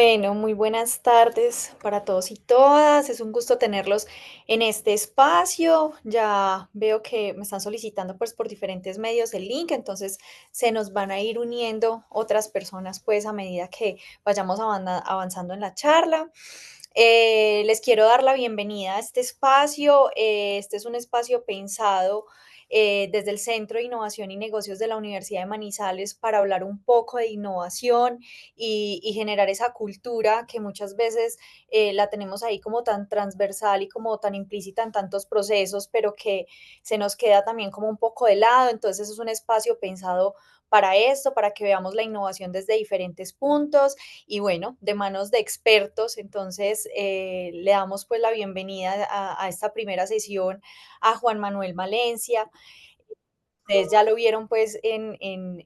Bueno, muy buenas tardes para todos y todas. Es un gusto tenerlos en este espacio. Ya veo que me están solicitando pues por diferentes medios el link, entonces se nos van a ir uniendo otras personas pues a medida que vayamos avanzando en la charla. Les quiero dar la bienvenida a este espacio. Este es un espacio pensado desde el Centro de Innovación y Negocios de la Universidad de Manizales para hablar un poco de innovación y generar esa cultura que muchas veces la tenemos ahí como tan transversal y como tan implícita en tantos procesos, pero que se nos queda también como un poco de lado. Entonces es un espacio pensado para esto, para que veamos la innovación desde diferentes puntos y bueno, de manos de expertos. Entonces le damos pues la bienvenida a esta primera sesión a Juan Manuel Valencia. Ustedes ya lo vieron pues en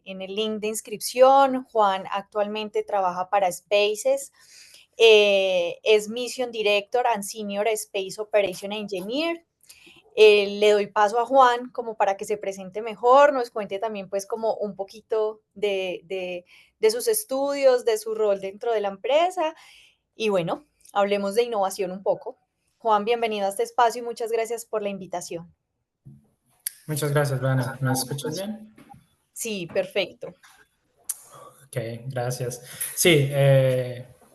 el link de inscripción. Juan actualmente trabaja para Spaces, es Mission Director and Senior Space Operation Engineer. Le doy paso a Juan como para que se presente mejor, nos cuente también pues como un poquito de sus estudios, de su rol dentro de la empresa y bueno, hablemos de innovación un poco. Juan, bienvenido a este espacio y muchas gracias por la invitación. Muchas gracias, Vane. ¿Me escuchas bien? Sí, perfecto. Ok, gracias. Sí,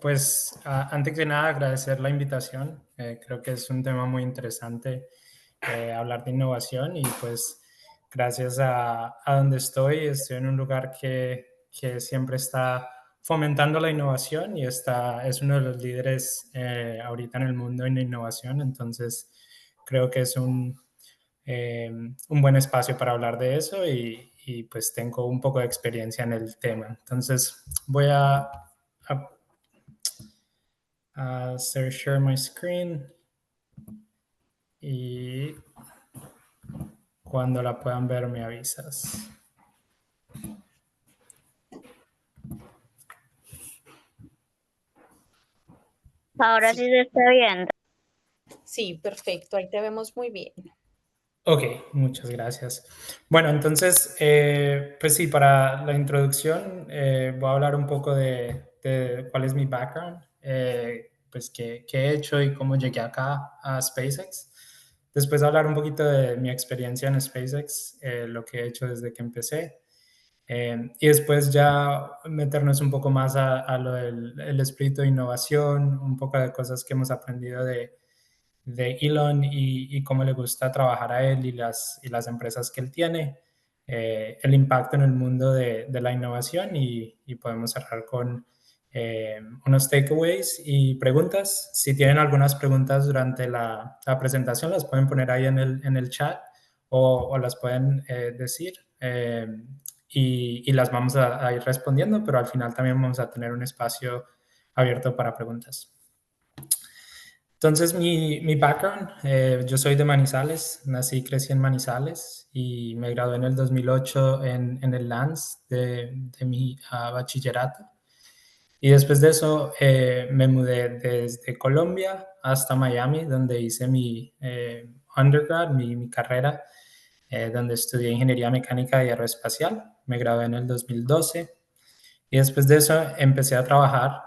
pues antes que nada agradecer la invitación. Creo que es un tema muy interesante hablar de innovación y pues gracias a donde estoy en un lugar que siempre está fomentando la innovación y es uno de los líderes ahorita en el mundo en innovación. Entonces creo que es un buen espacio para hablar de eso y pues tengo un poco de experiencia en el tema. Entonces voy a hacer share my screen y cuando la puedan ver me avisas. Ahora Sí, sí se está viendo. sí, perfecto. Ahí te vemos muy bien. Ok, muchas gracias. Bueno, entonces, pues sí, para la introducción voy a hablar un poco de cuál es mi background, pues qué he hecho y cómo llegué acá a SpaceX. Después hablar un poquito de mi experiencia en SpaceX, lo que he hecho desde que empecé. Y después ya meternos un poco más a lo del el espíritu de innovación, un poco de cosas que hemos aprendido de Elon y cómo le gusta trabajar a él y las empresas que él tiene, el impacto en el mundo de la innovación y podemos cerrar con unos takeaways y preguntas. Si tienen algunas preguntas durante la presentación, las pueden poner ahí en el chat o las pueden decir y las vamos a ir respondiendo, pero al final también vamos a tener un espacio abierto para preguntas. Entonces, mi background, yo soy de Manizales, nací y crecí en Manizales y me gradué en el 2008 en el LANS de mi bachillerato. Y después de eso me mudé desde Colombia hasta Miami, donde hice mi undergrad, mi carrera, donde estudié ingeniería mecánica y aeroespacial. Me gradué en el 2012 y después de eso empecé a trabajar.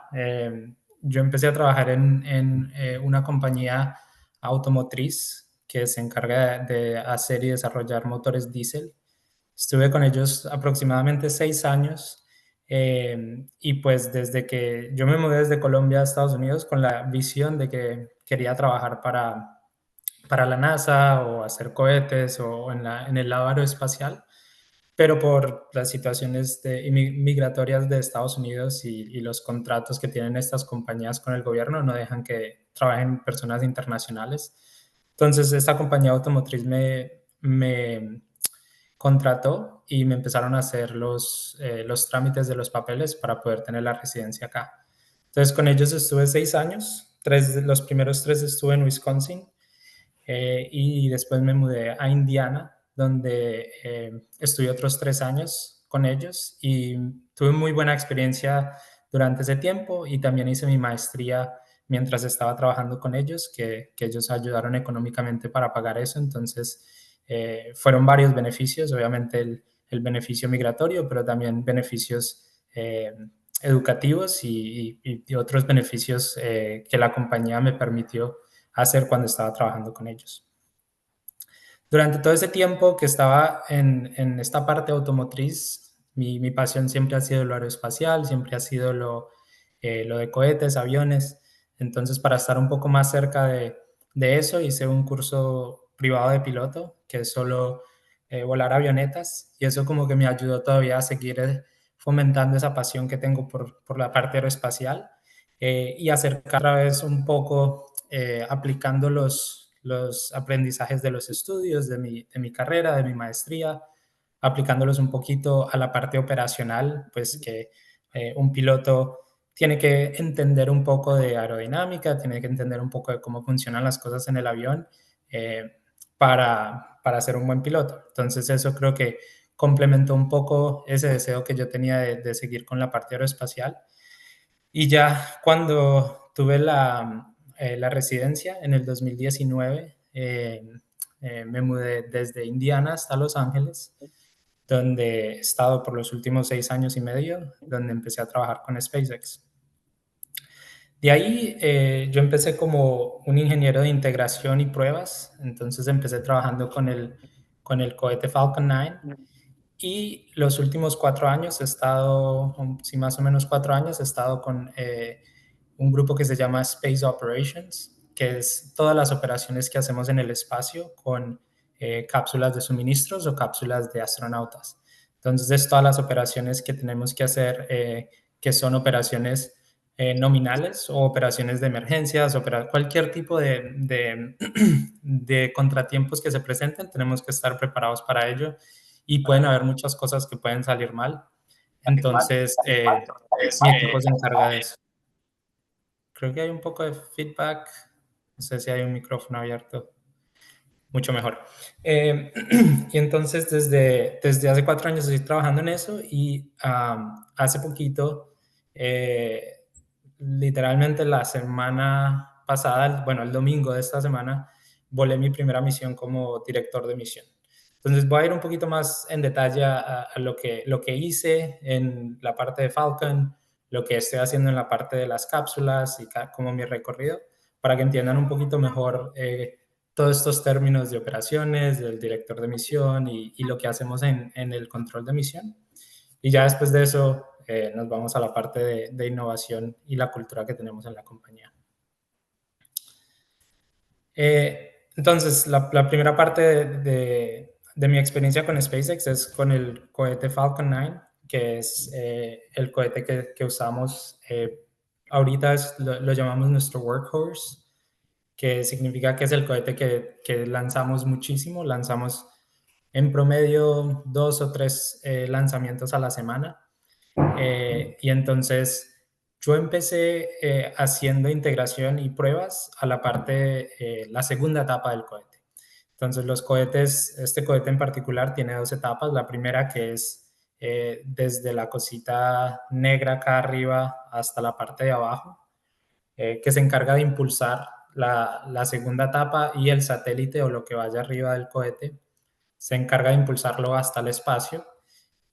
Yo empecé a trabajar en una compañía automotriz que se encarga de hacer y desarrollar motores diésel. Estuve con ellos aproximadamente 6 años y pues desde que yo me mudé desde Colombia a Estados Unidos con la visión de que quería trabajar para la NASA o hacer cohetes o en el lado aeroespacial, pero por las situaciones migratorias de Estados Unidos y los contratos que tienen estas compañías con el gobierno no dejan que trabajen personas internacionales. Entonces, esta compañía automotriz me contrató y me empezaron a hacer los trámites de los papeles para poder tener la residencia acá. Entonces, con ellos estuve 6 años. Los primeros 3 estuve en Wisconsin y después me mudé a Indiana, donde estuve otros 3 años con ellos y tuve muy buena experiencia durante ese tiempo y también hice mi maestría mientras estaba trabajando con ellos, que ellos ayudaron económicamente para pagar eso. Entonces, fueron varios beneficios, obviamente el beneficio migratorio, pero también beneficios educativos y otros beneficios que la compañía me permitió hacer cuando estaba trabajando con ellos. Durante todo ese tiempo que estaba en esta parte automotriz, mi pasión siempre ha sido lo aeroespacial, siempre ha sido lo de cohetes, aviones. Entonces, para estar un poco más cerca de eso, hice un curso privado de piloto, que es solo volar avionetas, y eso como que me ayudó todavía a seguir fomentando esa pasión que tengo por la parte aeroespacial y acercar otra vez un poco aplicando los aprendizajes de los estudios, de mi carrera, de mi maestría, aplicándolos un poquito a la parte operacional, pues que un piloto tiene que entender un poco de aerodinámica, tiene que entender un poco de cómo funcionan las cosas en el avión para ser un buen piloto. Entonces eso creo que complementó un poco ese deseo que yo tenía de seguir con la parte aeroespacial. Y ya cuando tuve la residencia en el 2019, me mudé desde Indiana hasta Los Ángeles, donde he estado por los últimos 6 años y medio, donde empecé a trabajar con SpaceX. De ahí yo empecé como un ingeniero de integración y pruebas, entonces empecé trabajando con el cohete Falcon 9 y los últimos 4 años he estado, sí, más o menos 4 años, he estado con un grupo que se llama Space Operations, que es todas las operaciones que hacemos en el espacio con cápsulas de suministros o cápsulas de astronautas. Entonces, es todas las operaciones que tenemos que hacer, que son operaciones nominales o operaciones de emergencias, cualquier tipo de contratiempos que se presenten, tenemos que estar preparados para ello y pueden haber muchas cosas que pueden salir mal. Entonces, mi equipo se encarga de eso. Creo que hay un poco de feedback. No sé si hay un micrófono abierto. Mucho mejor. Y entonces, desde hace 4 años estoy trabajando en eso y hace poquito, literalmente la semana pasada, bueno, el domingo de esta semana, volé mi primera misión como director de misión. Entonces voy a ir un poquito más en detalle a lo que hice en la parte de Falcon, lo que estoy haciendo en la parte de las cápsulas y como mi recorrido, para que entiendan un poquito mejor todos estos términos de operaciones, del director de misión y lo que hacemos en el control de misión. Y ya después de eso nos vamos a la parte de innovación y la cultura que tenemos en la compañía. Entonces, la primera parte de mi experiencia con SpaceX es con el cohete Falcon 9, que es el cohete que usamos. Ahorita lo llamamos nuestro workhorse, que significa que es el cohete que lanzamos muchísimo. Lanzamos en promedio 2 o 3 lanzamientos a la semana. Y entonces yo empecé haciendo integración y pruebas a la parte, la segunda etapa del cohete. Entonces los cohetes, este cohete en particular tiene 2 etapas. La primera que es desde la cosita negra acá arriba hasta la parte de abajo, que se encarga de impulsar la segunda etapa y el satélite o lo que vaya arriba del cohete se encarga de impulsarlo hasta el espacio.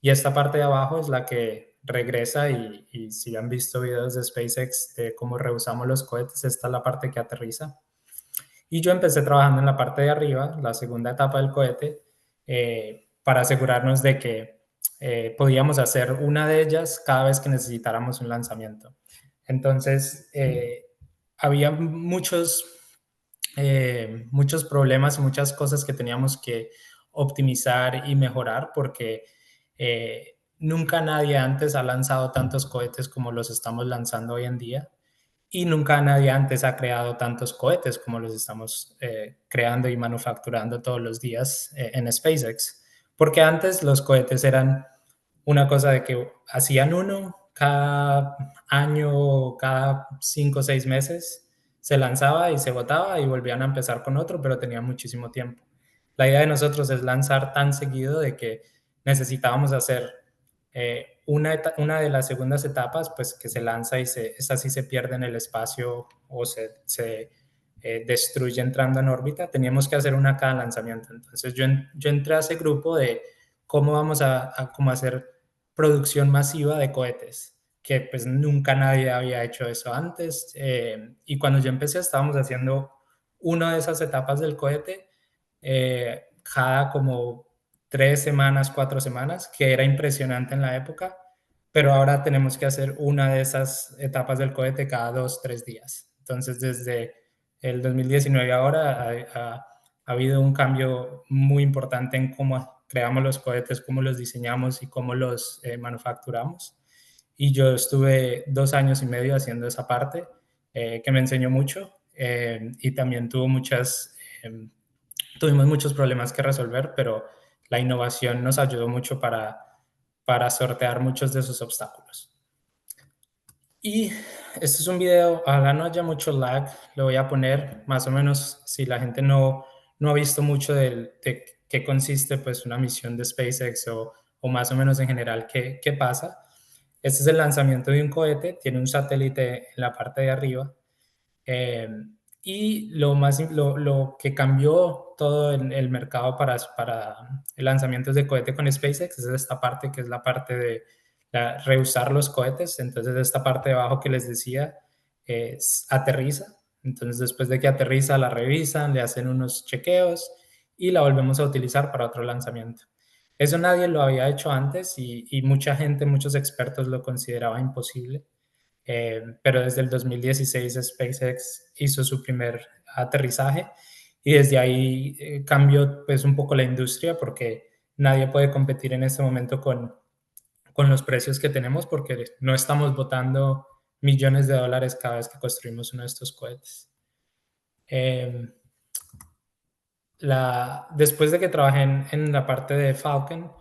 Y esta parte de abajo es la que regresa y si han visto videos de SpaceX de cómo reusamos los cohetes, esta es la parte que aterriza. Y yo empecé trabajando en la parte de arriba, la segunda etapa del cohete, para asegurarnos de que podíamos hacer una de ellas cada vez que necesitáramos un lanzamiento. Entonces, había muchos problemas y muchas cosas que teníamos que optimizar y mejorar porque nunca nadie antes ha lanzado tantos cohetes como los estamos lanzando hoy en día y nunca nadie antes ha creado tantos cohetes como los estamos creando y manufacturando todos los días en SpaceX. Porque antes los cohetes eran una cosa de que hacían uno cada año, cada 5 o 6 meses, se lanzaba y se botaba y volvían a empezar con otro, pero tenía muchísimo tiempo. La idea de nosotros es lanzar tan seguido de que necesitábamos hacer una de las segundas etapas, pues que se lanza y esa sí se pierde en el espacio o se destruye entrando en órbita. Teníamos que hacer una cada lanzamiento. Entonces yo entré a ese grupo de cómo vamos a cómo hacer producción masiva de cohetes, que pues nunca nadie había hecho eso antes. Y cuando yo empecé estábamos haciendo una de esas etapas del cohete cada como 3 semanas, 4 semanas, que era impresionante en la época, pero ahora tenemos que hacer una de esas etapas del cohete cada 2, 3 días. Entonces, desde el 2019 ahora ha habido un cambio muy importante en cómo creamos los cohetes, cómo los diseñamos y cómo los manufacturamos. Y yo estuve 2 años y medio haciendo esa parte, que me enseñó mucho, y también tuvimos muchos problemas que resolver, pero la innovación nos ayudó mucho para sortear muchos de esos obstáculos. Y este es un video, ojalá no haya mucho lag, lo voy a poner más o menos si la gente no ha visto mucho de qué consiste pues una misión de SpaceX o más o menos en general qué pasa. Este es el lanzamiento de un cohete, tiene un satélite en la parte de arriba, eh, y lo que cambió todo el mercado para el lanzamiento de cohete con SpaceX es esta parte que es la parte de reusar los cohetes. Entonces esta parte de abajo que les decía aterriza. Entonces después de que aterriza la revisan, le hacen unos chequeos y la volvemos a utilizar para otro lanzamiento. Eso nadie lo había hecho antes y mucha gente, muchos expertos lo consideraban imposible. Pero desde el 2016 SpaceX hizo su primer aterrizaje y desde ahí cambió pues un poco la industria porque nadie puede competir en este momento con los precios que tenemos porque no estamos botando millones de dólares cada vez que construimos uno de estos cohetes. Después de que trabajé en la parte de Falcon,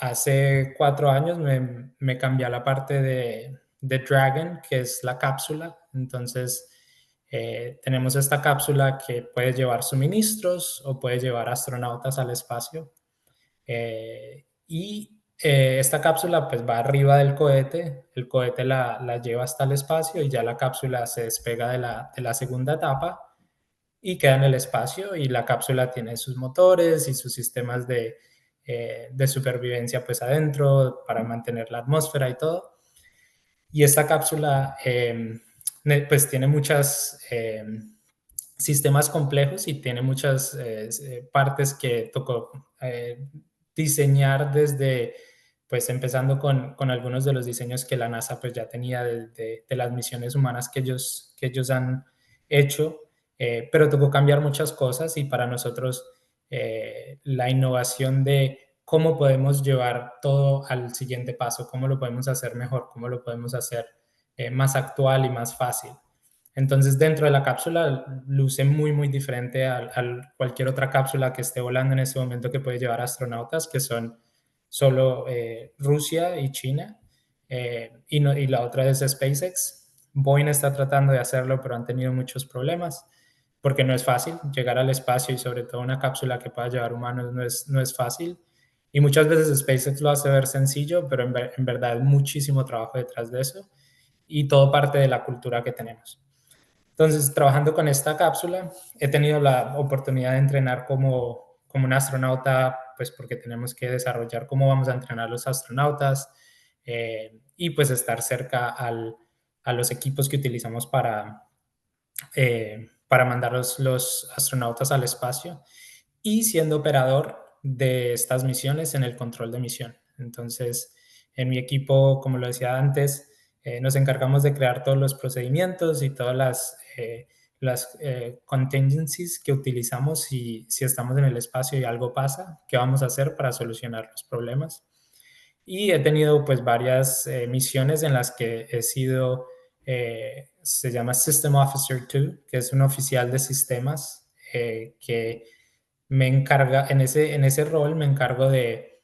hace 4 años me cambié a la parte de Dragon, que es la cápsula. Entonces, tenemos esta cápsula que puede llevar suministros o puede llevar astronautas al espacio. Esta cápsula pues va arriba del cohete, el cohete la lleva hasta el espacio y ya la cápsula se despega de la segunda etapa y queda en el espacio, y la cápsula tiene sus motores y sus sistemas de supervivencia pues adentro para mantener la atmósfera y todo. Y esta cápsula pues tiene muchos sistemas complejos y tiene muchas partes que tocó diseñar desde, pues empezando con algunos de los diseños que la NASA pues ya tenía de las misiones humanas que ellos han hecho, pero tocó cambiar muchas cosas y para nosotros la innovación de cómo podemos llevar todo al siguiente paso, cómo lo podemos hacer mejor, cómo lo podemos hacer más actual y más fácil. Entonces, dentro de la cápsula luce muy, muy diferente a cualquier otra cápsula que esté volando en ese momento que puede llevar astronautas, que son solo Rusia y China, y la otra es SpaceX. Boeing está tratando de hacerlo, pero han tenido muchos problemas porque no es fácil llegar al espacio y sobre todo una cápsula que pueda llevar humanos no es fácil. Y muchas veces SpaceX lo hace ver sencillo, pero en verdad hay muchísimo trabajo detrás de eso y todo parte de la cultura que tenemos. Entonces, trabajando con esta cápsula, he tenido la oportunidad de entrenar como un astronauta, pues porque tenemos que desarrollar cómo vamos a entrenar a los astronautas, y pues estar cerca a los equipos que utilizamos para mandar los astronautas al espacio y siendo operador de estas misiones en el control de misión. Entonces, en mi equipo, como lo decía antes, nos encargamos de crear todos los procedimientos y todas las contingencies que utilizamos si estamos en el espacio y algo pasa, qué vamos a hacer para solucionar los problemas. Y he tenido pues varias misiones en las que he sido, se llama System Officer 2, que es un oficial de sistemas que me encarga, en ese rol me encargo de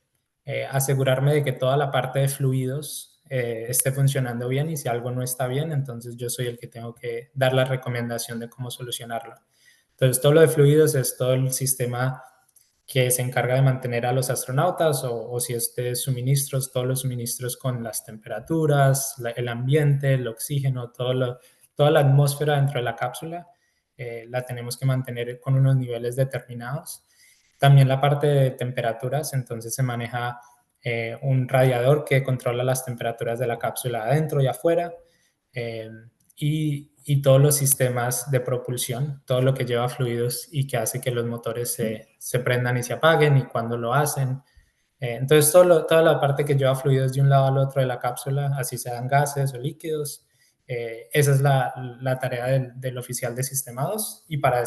asegurarme de que toda la parte de fluidos esté funcionando bien, y si algo no está bien, entonces yo soy el que tengo que dar la recomendación de cómo solucionarlo. Entonces todo lo de fluidos es todo el sistema que se encarga de mantener a los astronautas o si es de suministros, todos los suministros con las temperaturas, el ambiente, el oxígeno, toda la atmósfera dentro de la cápsula, la tenemos que mantener con unos niveles determinados. También la parte de temperaturas, entonces se maneja un radiador que controla las temperaturas de la cápsula adentro y afuera, y todos los sistemas de propulsión, todo lo que lleva fluidos y que hace que los motores se prendan y se apaguen y cuando lo hacen. Entonces, toda la parte que lleva fluidos de un lado al otro de la cápsula, así sean gases o líquidos, esa es la tarea del oficial de sistemados, y para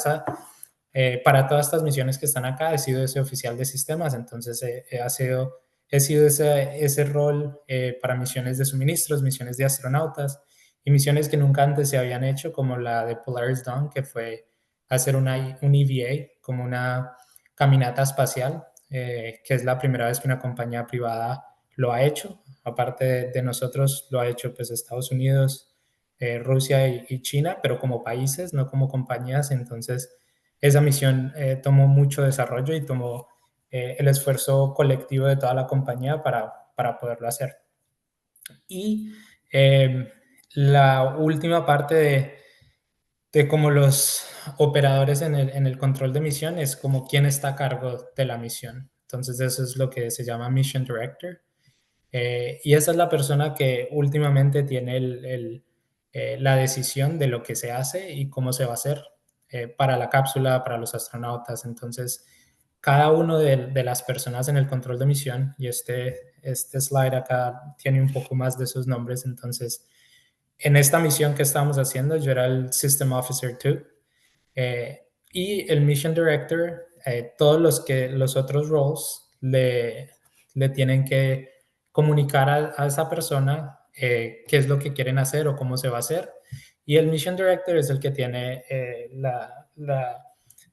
todas estas misiones que están acá he sido ese oficial de sistemas. Entonces he sido ese rol para misiones de suministros, misiones de astronautas y misiones que nunca antes se habían hecho, como la de Polaris Dawn, que fue hacer un EVA, como una caminata espacial, que es la primera vez que una compañía privada lo ha hecho. Aparte de nosotros, lo ha hecho pues Estados Unidos, Rusia y China, pero como países, no como compañías. Entonces, esa misión tomó mucho desarrollo y tomó el esfuerzo colectivo de toda la compañía para poderlo hacer. Y la última parte de como los operadores en el control de misión es como quién está a cargo de la misión. Entonces eso es lo que se llama Mission Director. Y esa es la persona que últimamente tiene la decisión de lo que se hace y cómo se va a hacer para la cápsula, para los astronautas. Entonces, cada uno de las personas en el control de misión, y este slide acá tiene un poco más de esos nombres. Entonces, en esta misión que estábamos haciendo, yo era el System Officer 2, y el Mission Director, todos los otros roles le tienen que comunicar a esa persona qué es lo que quieren hacer o cómo se va a hacer. Y el Mission Director es el que tiene la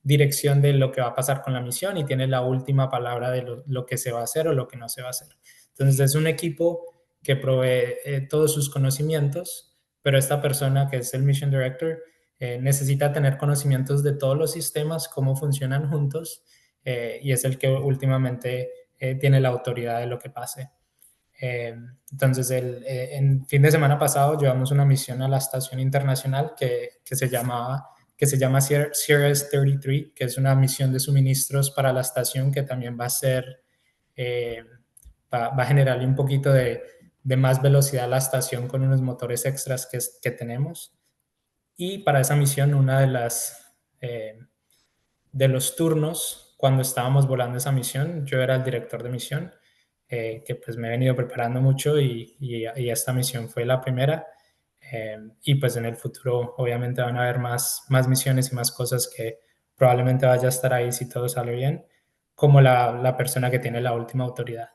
dirección de lo que va a pasar con la misión y tiene la última palabra de lo que se va a hacer o lo que no se va a hacer. Entonces es un equipo que provee todos sus conocimientos, pero esta persona que es el Mission Director necesita tener conocimientos de todos los sistemas, cómo funcionan juntos, y es el que últimamente tiene la autoridad de lo que pase. Entonces, en fin de semana pasado llevamos una misión a la estación internacional que se llama CRS-33, que es una misión de suministros para la estación que también va a ser, va a generarle un poquito de más velocidad a la estación con unos motores extras que tenemos. Y para esa misión, una de los turnos, cuando estábamos volando esa misión, yo era el director de misión, que pues me he venido preparando mucho y esta misión fue la primera. Y pues en el futuro obviamente van a haber más misiones y más cosas que probablemente vaya a estar ahí si todo sale bien, como la persona que tiene la última autoridad.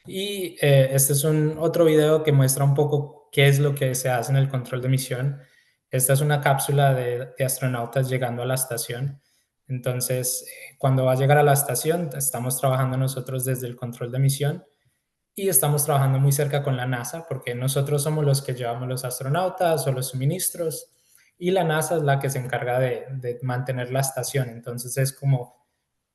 Y este es otro video que muestra un poco qué es lo que se hace en el control de misión. Esta es una cápsula de astronautas llegando a la estación. Entonces, cuando va a llegar a la estación, estamos trabajando nosotros desde el control de misión y estamos trabajando muy cerca con la NASA, porque nosotros somos los que llevamos los astronautas o los suministros, y la NASA es la que se encarga de mantener la estación. Entonces es como,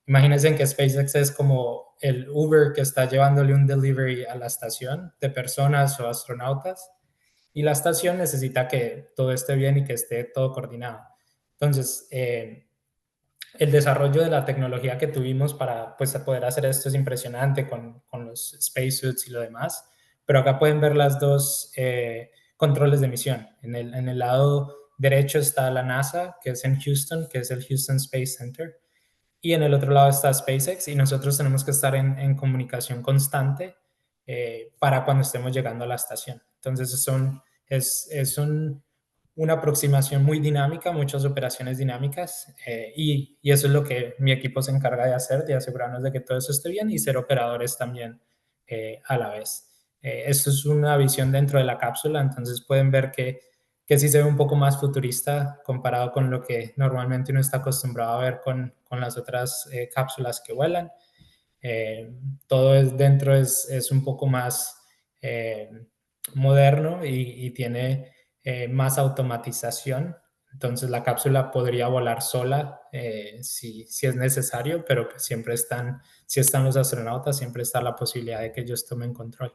imagínense que SpaceX es como el Uber que está llevándole un delivery a la estación de personas o astronautas, y la estación necesita que todo esté bien y que esté todo coordinado. Entonces, el desarrollo de la tecnología que tuvimos para pues, poder hacer esto es impresionante con los spacesuits y lo demás, pero acá pueden ver las dos controles de misión. En el lado derecho está la NASA, que es en Houston, que es el Houston Space Center, y en el otro lado está SpaceX, y nosotros tenemos que estar en comunicación constante para cuando estemos llegando a la estación. Entonces es una aproximación muy dinámica, muchas operaciones dinámicas, y eso es lo que mi equipo se encarga de hacer, de asegurarnos de que todo eso esté bien y ser operadores también a la vez. Esto es una visión dentro de la cápsula, entonces pueden ver que sí se ve un poco más futurista comparado con lo que normalmente uno está acostumbrado a ver con las otras cápsulas que vuelan. Todo dentro es un poco más moderno y tiene más automatización. Entonces la cápsula podría volar sola si es necesario, pero pues si están los astronautas, siempre está la posibilidad de que ellos tomen control.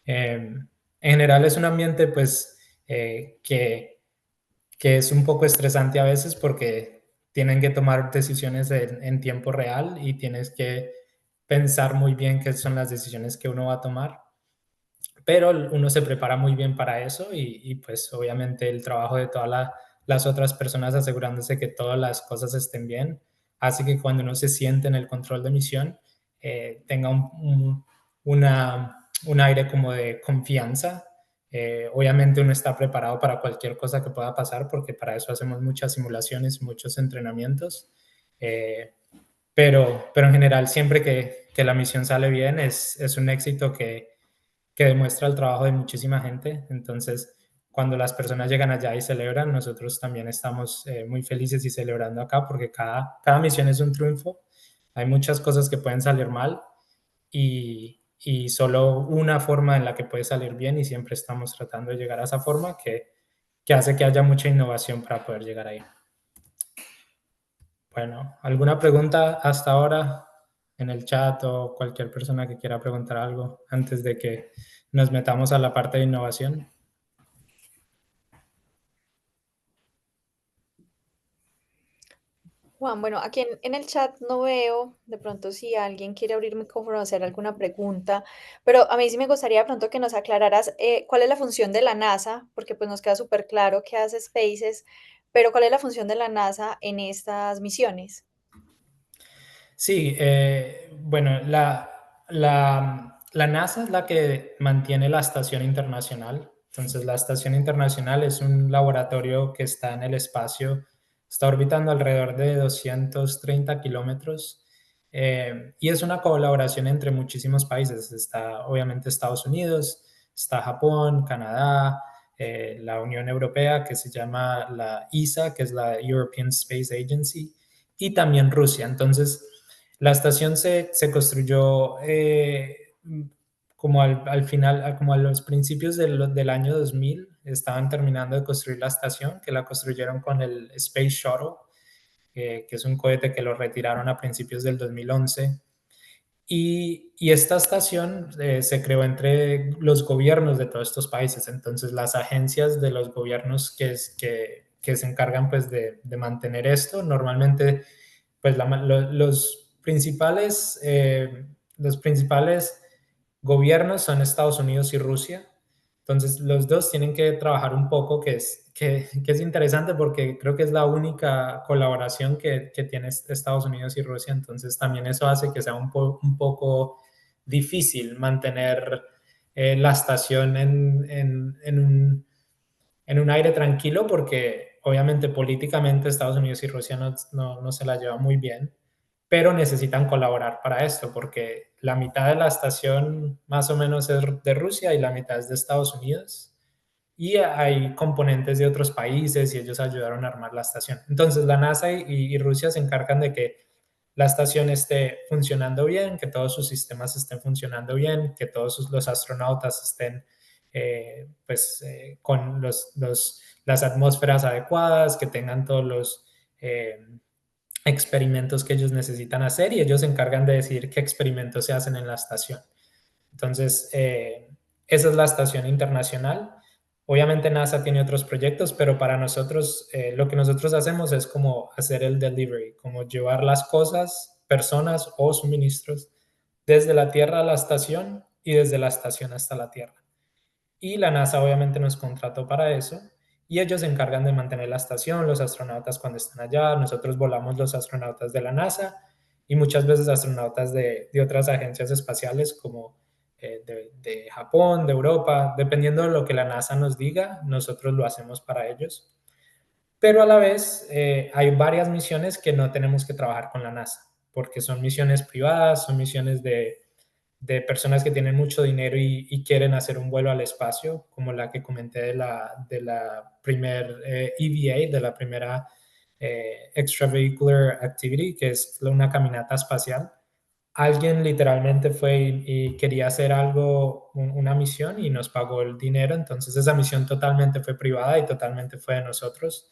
En general es un ambiente pues que es un poco estresante a veces porque tienen que tomar decisiones en tiempo real y tienes que pensar muy bien qué son las decisiones que uno va a tomar, pero uno se prepara muy bien para eso y pues obviamente el trabajo de todas las otras personas asegurándose que todas las cosas estén bien, hace que cuando uno se siente en el control de misión tenga un aire como de confianza. Obviamente uno está preparado para cualquier cosa que pueda pasar porque para eso hacemos muchas simulaciones, muchos entrenamientos, eh, pero en general siempre que la misión sale bien es un éxito que demuestra el trabajo de muchísima gente. Entonces, cuando las personas llegan allá y celebran, nosotros también estamos muy felices y celebrando acá porque cada misión es un triunfo. Hay muchas cosas que pueden salir mal y solo una forma en la que puede salir bien y siempre estamos tratando de llegar a esa forma que hace que haya mucha innovación para poder llegar ahí. Bueno, ¿alguna pregunta hasta ahora en el chat o cualquier persona que quiera preguntar algo antes de que nos metamos a la parte de innovación? Juan, bueno, aquí en el chat no veo de pronto si alguien quiere abrir micrófono o hacer alguna pregunta, pero a mí sí me gustaría de pronto que nos aclararas cuál es la función de la NASA, porque pues nos queda súper claro qué hace Spaces, pero cuál es la función de la NASA en estas misiones. Sí, bueno, la NASA es la que mantiene la estación internacional. Entonces, la estación internacional es un laboratorio que está en el espacio, está orbitando alrededor de 230 kilómetros y es una colaboración entre muchísimos países. Está obviamente Estados Unidos, está Japón, Canadá, la Unión Europea, que se llama la ESA, que es la European Space Agency, y también Rusia. Entonces, la estación se construyó como al final, como a los principios del año 2000, estaban terminando de construir la estación, que la construyeron con el Space Shuttle, que es un cohete que lo retiraron a principios del 2011. Y esta estación se creó entre los gobiernos de todos estos países. Entonces, las agencias de los gobiernos que se encargan pues, de mantener esto, normalmente pues, los principales gobiernos son Estados Unidos y Rusia. Entonces, los dos tienen que trabajar un poco, que es interesante porque creo que es la única colaboración que tiene Estados Unidos y Rusia. Entonces, también eso hace que sea un poco difícil mantener la estación en un aire tranquilo porque obviamente políticamente Estados Unidos y Rusia no se la llevan muy bien, pero necesitan colaborar para esto porque la mitad de la estación más o menos es de Rusia y la mitad es de Estados Unidos y hay componentes de otros países y ellos ayudaron a armar la estación. Entonces la NASA y Rusia se encargan de que la estación esté funcionando bien, que todos sus sistemas estén funcionando bien, que todos los astronautas estén con las atmósferas adecuadas, que tengan todos los experimentos que ellos necesitan hacer y ellos se encargan de decir qué experimentos se hacen en la estación. Entonces, esa es la estación internacional. Obviamente NASA tiene otros proyectos, pero para nosotros lo que nosotros hacemos es como hacer el delivery, como llevar las cosas, personas o suministros desde la Tierra a la estación y desde la estación hasta la Tierra. Y la NASA obviamente nos contrató para eso y ellos se encargan de mantener la estación, los astronautas cuando están allá, nosotros volamos los astronautas de la NASA y muchas veces astronautas de otras agencias espaciales como de Japón, de Europa, dependiendo de lo que la NASA nos diga, nosotros lo hacemos para ellos. Pero a la vez hay varias misiones que no tenemos que trabajar con la NASA, porque son misiones privadas, son misiones de personas que tienen mucho dinero y quieren hacer un vuelo al espacio, como la que comenté de la primer EVA, de la primera Extravehicular Activity, que es una caminata espacial. Alguien literalmente fue y quería hacer algo, una misión y nos pagó el dinero, entonces esa misión totalmente fue privada y totalmente fue de nosotros.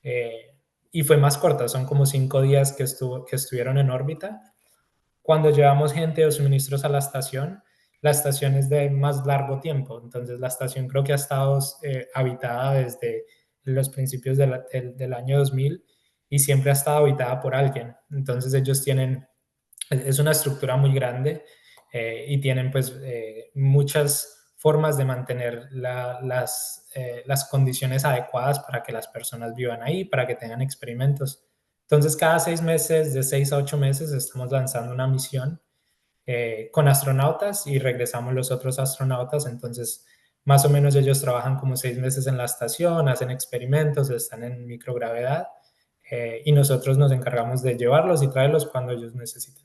Eh, y fue más corta, son como 5 días que estuvieron en órbita. Cuando llevamos gente o suministros a la estación es de más largo tiempo, entonces la estación creo que ha estado habitada desde los principios del año 2000 y siempre ha estado habitada por alguien. Entonces ellos tienen Es una estructura muy grande y tienen pues muchas formas de mantener las condiciones adecuadas para que las personas vivan ahí, para que tengan experimentos. Entonces, cada 6 meses, de 6 a 8 meses, estamos lanzando una misión con astronautas y regresamos los otros astronautas. Entonces, más o menos ellos trabajan como 6 meses en la estación, hacen experimentos, están en microgravedad y nosotros nos encargamos de llevarlos y traerlos cuando ellos necesiten.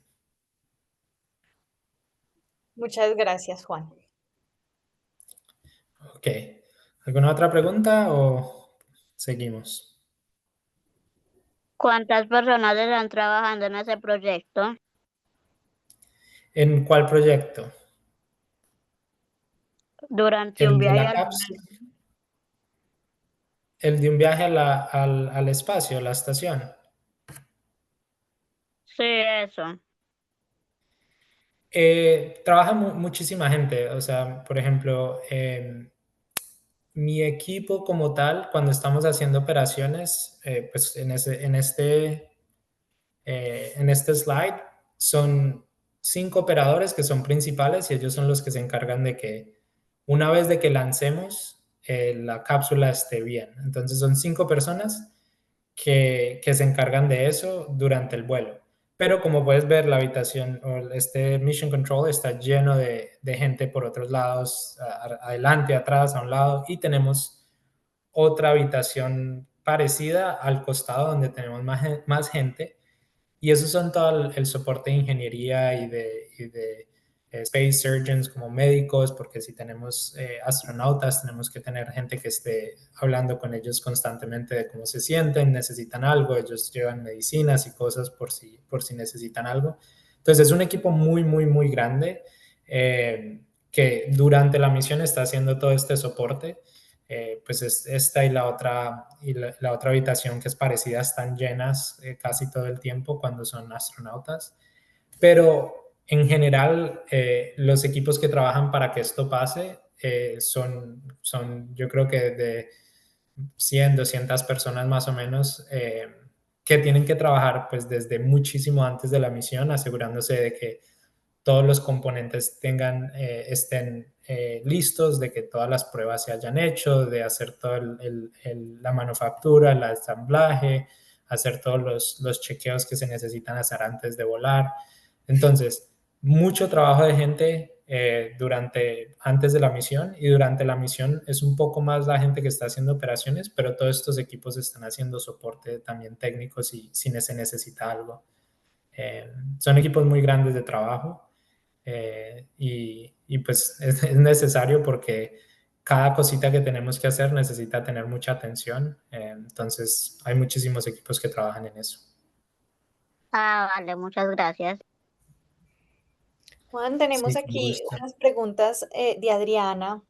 Muchas gracias, Juan. Ok. ¿Alguna otra pregunta o seguimos? ¿Cuántas personas están trabajando en ese proyecto? ¿En cuál proyecto? Durante un ¿El de viaje la al cápsula? ¿El de un viaje al espacio, la estación? Sí, eso. Trabaja muchísima gente. O sea, por ejemplo, mi equipo como tal, cuando estamos haciendo operaciones, pues en este slide son 5 operadores que son principales y ellos son los que se encargan de que una vez de que lancemos, la cápsula esté bien. Entonces son 5 personas que se encargan de eso durante el vuelo. Pero como puedes ver, la habitación o este Mission Control está lleno de gente por otros lados, adelante, atrás, a un lado, y tenemos otra habitación parecida al costado donde tenemos más gente y esos son todo el soporte de ingeniería y de space surgeons como médicos, porque si tenemos astronautas, tenemos que tener gente que esté hablando con ellos constantemente de cómo se sienten, necesitan algo, ellos llevan medicinas y cosas por si necesitan algo. Entonces es un equipo muy, muy, muy grande que durante la misión está haciendo todo este soporte. Pues esta y la otra habitación que es parecida están llenas casi todo el tiempo cuando son astronautas, pero en general los equipos que trabajan para que esto pase son yo creo que de 100, 200 personas más o menos que tienen que trabajar pues desde muchísimo antes de la misión, asegurándose de que todos los componentes estén listos, de que todas las pruebas se hayan hecho, de hacer toda la manufactura, el ensamblaje, hacer todos los chequeos que se necesitan hacer antes de volar. Entonces, mucho trabajo de gente antes de la misión, y durante la misión es un poco más la gente que está haciendo operaciones, pero todos estos equipos están haciendo soporte también técnico si se necesita algo. Son equipos muy grandes de trabajo y pues es necesario porque cada cosita que tenemos que hacer necesita tener mucha atención. Entonces hay muchísimos equipos que trabajan en eso. Ah, vale, muchas gracias. Juan, tenemos Sí, con aquí gusto. unas preguntas de Adriana.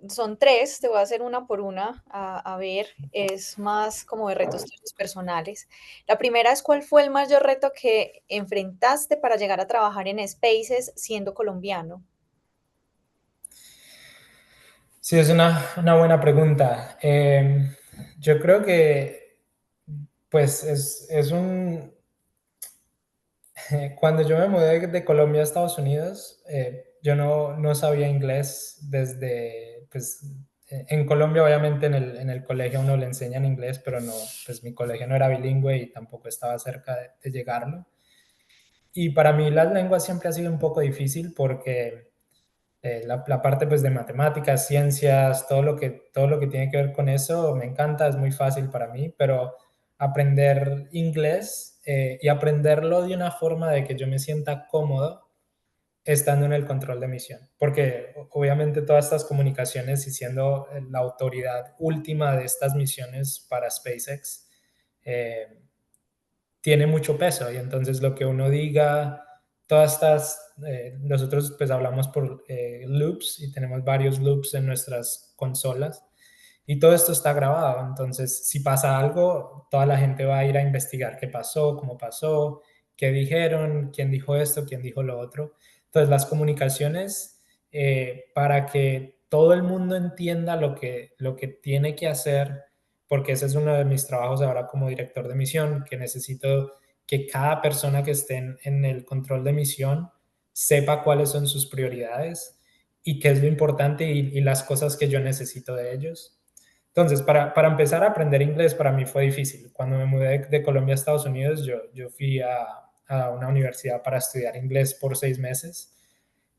Son tres, te voy a hacer una por una, a ver, es más como de retos tuyos personales. La primera es, ¿cuál fue el mayor reto que enfrentaste para llegar a trabajar en Spaces siendo colombiano? Sí, es una buena pregunta. Yo creo que pues cuando yo me mudé de Colombia a Estados Unidos, yo no sabía inglés pues, en Colombia obviamente en el colegio a uno le enseñan inglés, pero no, pues mi colegio no era bilingüe y tampoco estaba cerca de llegarlo. Y para mí las lenguas siempre ha sido un poco difícil porque la parte pues de matemáticas, ciencias, todo lo que tiene que ver con eso me encanta, es muy fácil para mí, pero aprender inglés y aprenderlo de una forma de que yo me sienta cómodo estando en el control de misión, porque obviamente todas estas comunicaciones y siendo la autoridad última de estas misiones para SpaceX, eh, tiene mucho peso y entonces lo que uno diga, nosotros pues hablamos por loops y tenemos varios loops en nuestras consolas y todo esto está grabado, entonces si pasa algo, toda la gente va a ir a investigar qué pasó, cómo pasó, qué dijeron, quién dijo esto, quién dijo lo otro. Entonces las comunicaciones para que todo el mundo entienda lo que tiene que hacer, porque ese es uno de mis trabajos ahora como director de misión, que necesito que cada persona que esté en el control de misión sepa cuáles son sus prioridades y qué es lo importante y las cosas que yo necesito de ellos. Entonces, para empezar a aprender inglés para mí fue difícil. Cuando me mudé de Colombia a Estados Unidos, yo fui a una universidad para estudiar inglés por 6 meses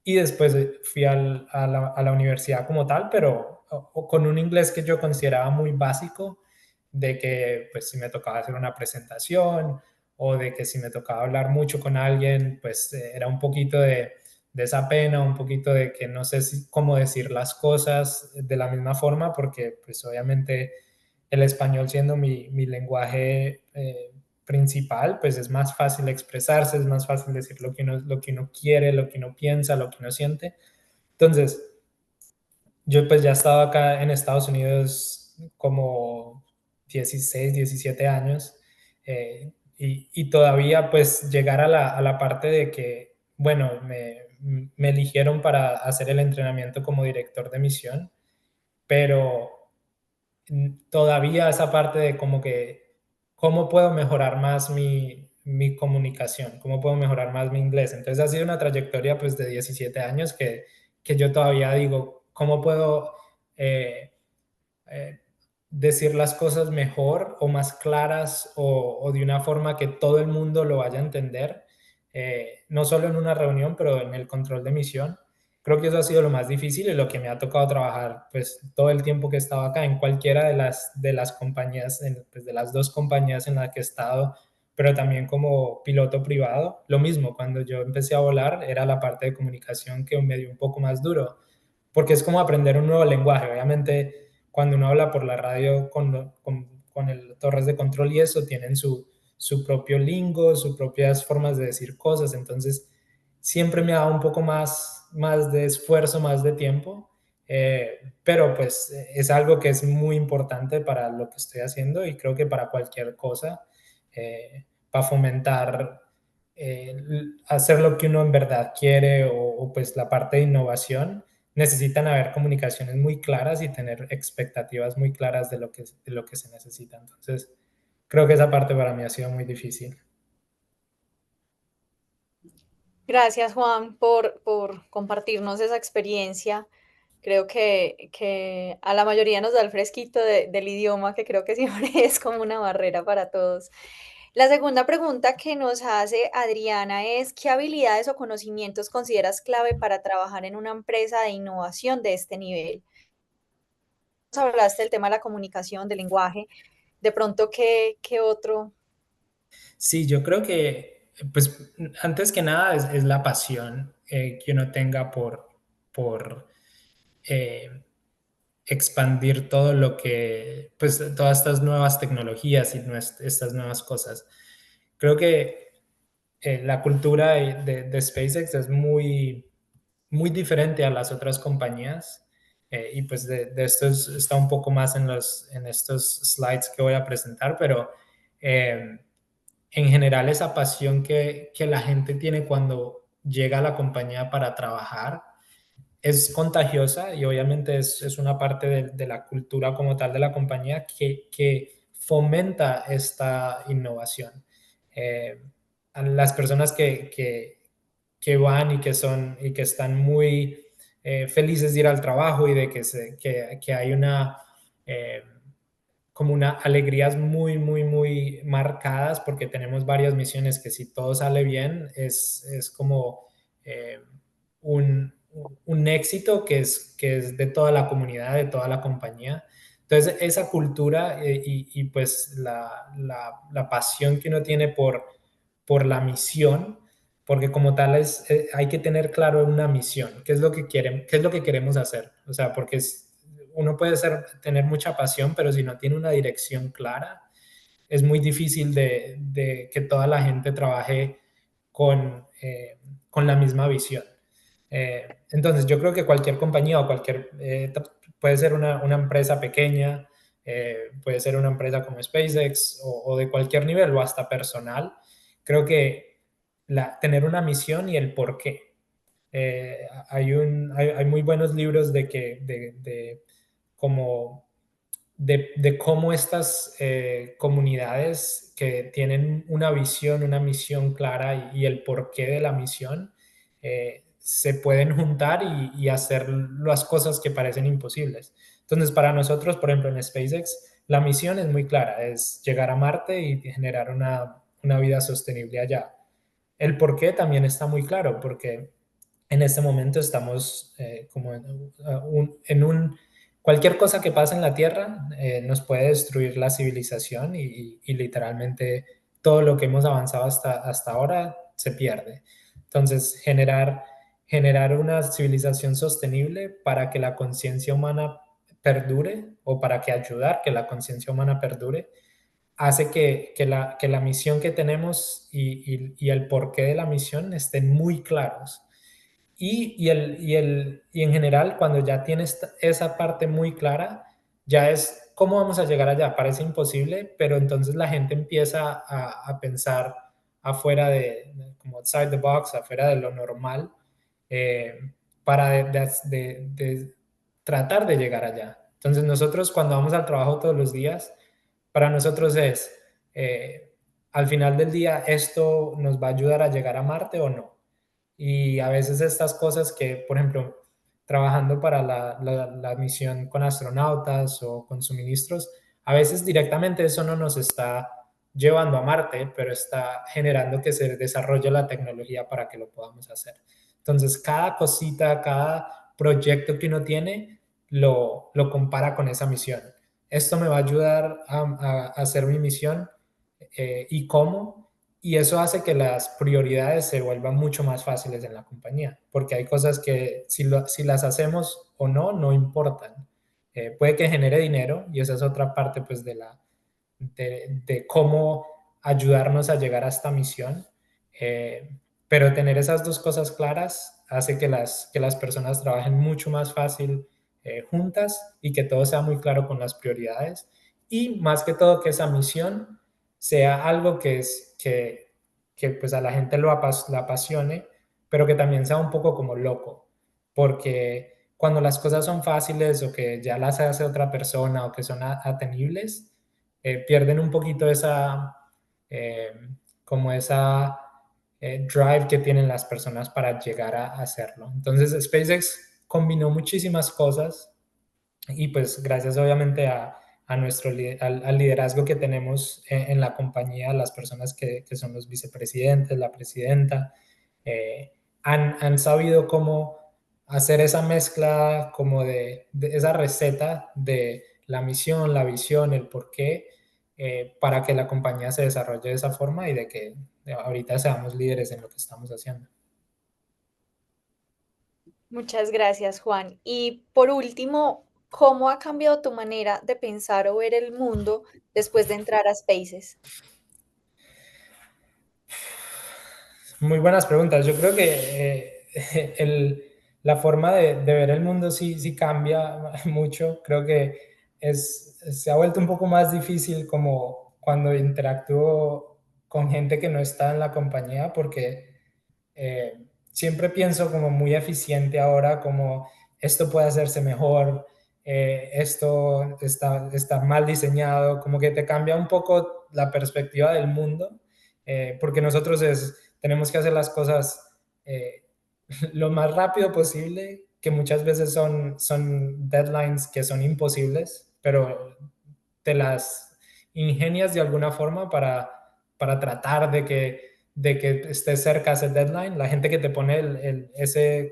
y después fui a la universidad como tal, pero con un inglés que yo consideraba muy básico, de que pues si me tocaba hacer una presentación o de que si me tocaba hablar mucho con alguien, pues era un poquito de esa pena, un poquito de que no sé cómo decir las cosas de la misma forma, porque pues obviamente el español siendo mi lenguaje principal, pues es más fácil expresarse, es más fácil decir lo que uno quiere, lo que uno piensa, lo que uno siente. Entonces, yo pues ya estaba acá en Estados Unidos como 16, 17 años y todavía pues llegar a la parte de que, bueno, me eligieron para hacer el entrenamiento como director de misión, pero todavía esa parte de como que, ¿cómo puedo mejorar más mi comunicación? ¿Cómo puedo mejorar más mi inglés? Entonces ha sido una trayectoria pues de 17 años que yo todavía digo, ¿cómo puedo eh, eh, decir las cosas mejor o más claras o de una forma que todo el mundo lo vaya a entender? No solo en una reunión, pero en el control de misión. Creo que eso ha sido lo más difícil y lo que me ha tocado trabajar pues todo el tiempo que he estado acá en cualquiera de las compañías, pues, de las dos compañías en las que he estado, pero también como piloto privado. Lo mismo, cuando yo empecé a volar era la parte de comunicación que me dio un poco más duro, porque es como aprender un nuevo lenguaje. Obviamente, cuando uno habla por la radio con el torres de control y eso, tienen su propio lingo, sus propias formas de decir cosas. Entonces, siempre me ha dado un poco más de esfuerzo, más de tiempo, pero pues es algo que es muy importante para lo que estoy haciendo y creo que para cualquier cosa, para fomentar hacer lo que uno en verdad quiere pues la parte de innovación, necesitan haber comunicaciones muy claras y tener expectativas muy claras de lo que se necesita. Entonces, creo que esa parte para mí ha sido muy difícil. Gracias, Juan, por compartirnos esa experiencia. Creo que a la mayoría nos da el fresquito del idioma, que creo que siempre es como una barrera para todos. La segunda pregunta que nos hace Adriana es, ¿qué habilidades o conocimientos consideras clave para trabajar en una empresa de innovación de este nivel? Nos hablaste del tema de la comunicación, del lenguaje, de pronto, ¿qué otro? Sí, yo creo que, pues, antes que nada es la pasión que uno tenga por eh, expandir todo lo que, pues, todas estas nuevas tecnologías y estas nuevas cosas. Creo que la cultura de SpaceX es muy diferente a las otras compañías. Y pues de esto está un poco más en estos slides que voy a presentar, pero eh, en general esa pasión que la gente tiene cuando llega a la compañía para trabajar es contagiosa y obviamente es una parte de la cultura como tal de la compañía que fomenta esta innovación. Eh, a las personas que van y y que están muy felices de ir al trabajo y de que hay eh, como una alegrías muy marcadas porque tenemos varias misiones que si todo sale bien es como eh, un, un éxito que es de toda la comunidad, de toda la compañía. Entonces, esa cultura y pues la pasión que uno tiene por la misión, porque como tal hay que tener claro una misión, qué es lo que quieren, qué es lo que queremos hacer. O sea, porque uno puede tener mucha pasión, pero si no tiene una dirección clara, es muy difícil de que toda la gente trabaje con la misma visión. Entonces, yo creo que cualquier compañía o puede ser una empresa pequeña, puede ser una empresa como SpaceX o de cualquier nivel o hasta personal, creo que tener una misión y el por qué. Hay muy buenos libros de como de cómo estas comunidades que tienen una visión, una misión clara y el porqué de la misión, se pueden juntar y hacer las cosas que parecen imposibles. Entonces, para nosotros, por ejemplo, en SpaceX, la misión es muy clara, es llegar a Marte y generar una vida sostenible allá. El por qué también está muy claro, porque en este momento estamos como cualquier cosa que pase en la Tierra nos puede destruir la civilización y literalmente todo lo que hemos avanzado hasta ahora se pierde. Entonces, generar una civilización sostenible para que la conciencia humana perdure o para que ayudar que la conciencia humana perdure hace que la misión que tenemos y el porqué de la misión estén muy claros. Y en general, cuando ya tienes esa parte muy clara, ya es cómo vamos a llegar allá. Parece imposible, pero entonces la gente empieza a pensar afuera como outside the box, afuera de lo normal, eh, para de tratar de llegar allá. Entonces nosotros cuando vamos al trabajo todos los días, para nosotros es, al final del día, ¿esto nos va a ayudar a llegar a Marte o no? Y a veces estas cosas que, por ejemplo, trabajando para la misión con astronautas o con suministros, a veces directamente eso no nos está llevando a Marte, pero está generando que se desarrolle la tecnología para que lo podamos hacer. Entonces, cada cosita, cada proyecto que uno tiene, lo compara con esa misión. Esto me va a ayudar a hacer mi misión y cómo, y eso hace que las prioridades se vuelvan mucho más fáciles en la compañía, porque hay cosas que si las hacemos o no, no importan. Puede que genere dinero y esa es otra parte pues de cómo ayudarnos a llegar a esta misión. Pero tener esas dos cosas claras hace que las personas trabajen mucho más fácil juntas y que todo sea muy claro con las prioridades y más que todo que esa misión sea algo que pues a la gente la apasione, pero que también sea un poco como loco, porque cuando las cosas son fáciles o que ya las hace otra persona o que son atenibles, pierden un poquito eh, como esa drive que tienen las personas para llegar a hacerlo. Entonces SpaceX combinó muchísimas cosas y pues gracias obviamente a al liderazgo que tenemos en la compañía, las personas que son los vicepresidentes, la presidenta, han sabido cómo hacer esa mezcla como de esa receta de la misión, la visión, el porqué, para que la compañía se desarrolle de esa forma y de que ahorita seamos líderes en lo que estamos haciendo. Muchas gracias, Juan. Y por último, ¿cómo ha cambiado tu manera de pensar o ver el mundo después de entrar a Spaces? Muy buenas preguntas. Yo creo que la forma de ver el mundo sí cambia mucho. Creo que se ha vuelto un poco más difícil como cuando interactúo con gente que no está en la compañía porque siempre pienso como muy eficiente ahora, como esto puede hacerse mejor, esto está mal diseñado, como que te cambia un poco la perspectiva del mundo, porque nosotros tenemos que hacer las cosas lo más rápido posible, que muchas veces son deadlines que son imposibles, pero te las ingenias de alguna forma para tratar de que estés cerca a ese deadline. La gente que te pone ese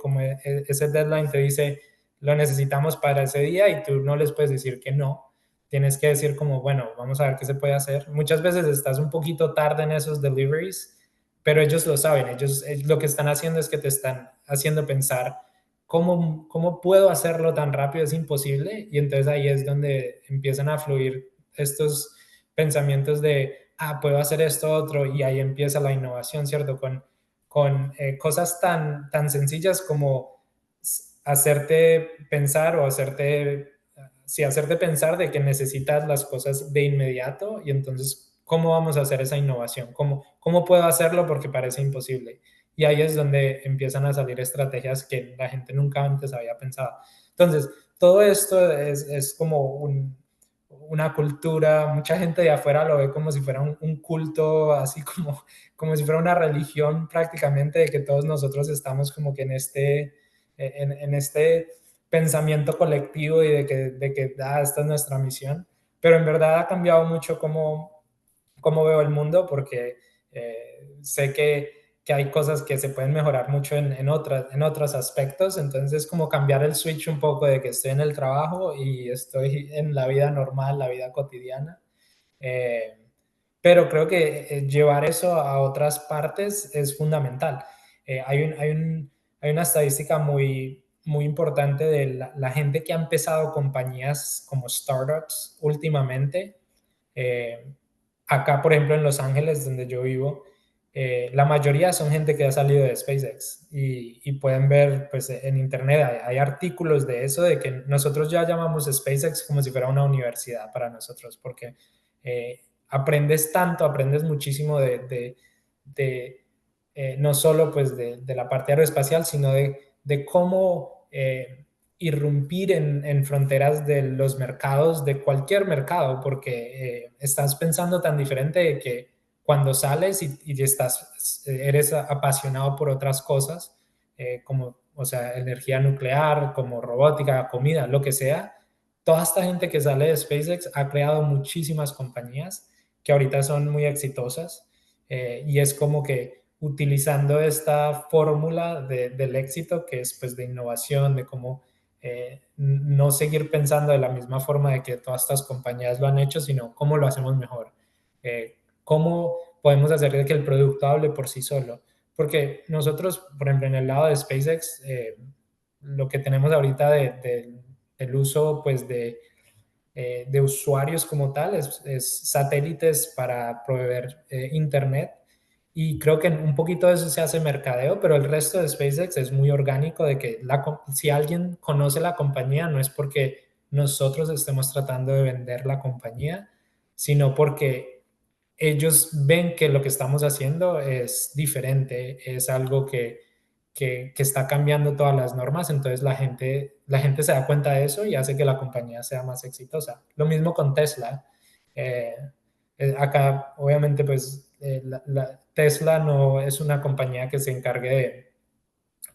deadline te dice, lo necesitamos para ese día y tú no les puedes decir que no. Tienes que decir como, bueno, vamos a ver qué se puede hacer. Muchas veces estás un poquito tarde en esos deliveries, pero ellos lo saben. Ellos lo que están haciendo es que te están haciendo pensar, ¿cómo puedo hacerlo tan rápido? Es imposible. Y entonces ahí es donde empiezan a fluir estos pensamientos de, puedo hacer esto otro, y ahí empieza la innovación, ¿cierto? Con cosas tan sencillas como hacerte pensar o hacerte pensar de que necesitas las cosas de inmediato y entonces, ¿cómo vamos a hacer esa innovación? ¿Cómo puedo hacerlo porque parece imposible? Y ahí es donde empiezan a salir estrategias que la gente nunca antes había pensado. Entonces, todo esto es como una cultura, mucha gente de afuera lo ve como si fuera un culto, así como si fuera una religión prácticamente, de que todos nosotros estamos como que en este pensamiento colectivo y de que esta es nuestra misión. Pero en verdad ha cambiado mucho cómo veo el mundo, porque sé que hay cosas que se pueden mejorar mucho en otros aspectos. Entonces, como cambiar el switch un poco de que estoy en el trabajo y estoy en la vida normal, la vida cotidiana. Eh, pero creo que llevar eso a otras partes es fundamental. Hay una estadística muy importante de la gente que ha empezado compañías como startups últimamente. Eh, Acá, por ejemplo, en Los Ángeles, donde yo vivo, la mayoría son gente que ha salido de SpaceX, y pueden ver pues, en internet, hay artículos de eso, de que nosotros ya llamamos SpaceX como si fuera una universidad para nosotros, porque aprendes tanto, aprendes muchísimo no solo pues, de la parte aeroespacial, sino de cómo irrumpir en fronteras de los mercados, de cualquier mercado, porque estás pensando tan diferente de que cuando sales eres apasionado por otras cosas, como, o sea, energía nuclear, como robótica, comida, lo que sea. Toda esta gente que sale de SpaceX ha creado muchísimas compañías que ahorita son muy exitosas, y es como que utilizando esta fórmula del éxito, que es pues de innovación, de cómo no seguir pensando de la misma forma de que todas estas compañías lo han hecho, sino cómo lo hacemos mejor. Cómo podemos hacer de que el producto hable por sí solo. Porque nosotros, por ejemplo, en el lado de SpaceX, lo que tenemos ahorita del uso pues de usuarios como tal es satélites para proveer internet, y creo que un poquito de eso se hace mercadeo, pero el resto de SpaceX es muy orgánico, de que si alguien conoce la compañía no es porque nosotros estemos tratando de vender la compañía, sino porque ellos ven que lo que estamos haciendo es diferente, es algo que está cambiando todas las normas. Entonces la gente se da cuenta de eso y hace que la compañía sea más exitosa. Lo mismo con Tesla. Eh, Acá, obviamente, pues Tesla no es una compañía que se encargue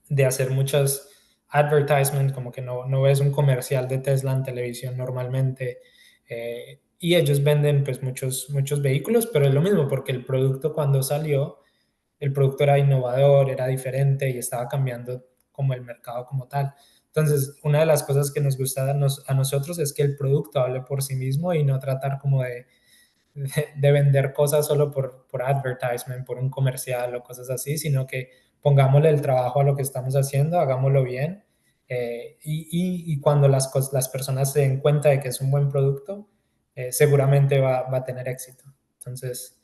de hacer muchos advertisements, como que no ves un comercial de Tesla en televisión normalmente. Y ellos venden pues muchos vehículos, pero es lo mismo, porque el producto, cuando salió, el producto era innovador, era diferente y estaba cambiando como el mercado como tal. Entonces, una de las cosas que nos gusta a nosotros es que el producto hable por sí mismo, y no tratar como de vender cosas solo por advertisement, por un comercial o cosas así, sino que pongámosle el trabajo a lo que estamos haciendo, hagámoslo bien. Y cuando las personas se den cuenta de que es un buen producto, seguramente va a tener éxito. Entonces,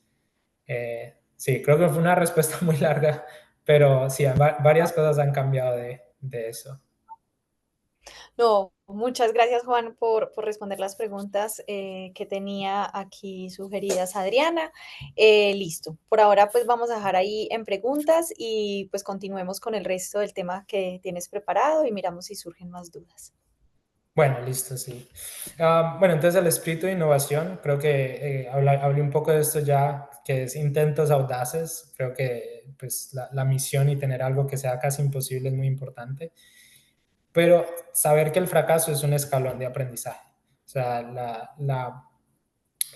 sí, creo que fue una respuesta muy larga, pero sí, varias cosas han cambiado de eso. No, muchas gracias, Juan, por responder las preguntas que tenía aquí sugeridas Adriana. Listo. Por ahora, pues vamos a dejar ahí en preguntas y pues continuemos con el resto del tema que tienes preparado y miramos si surgen más dudas. Bueno, listo, sí. Bueno, entonces el espíritu de innovación, creo que hablé un poco de esto ya, que es intentos audaces. Creo que pues la misión y tener algo que sea casi imposible es muy importante, pero saber que el fracaso es un escalón de aprendizaje. O sea,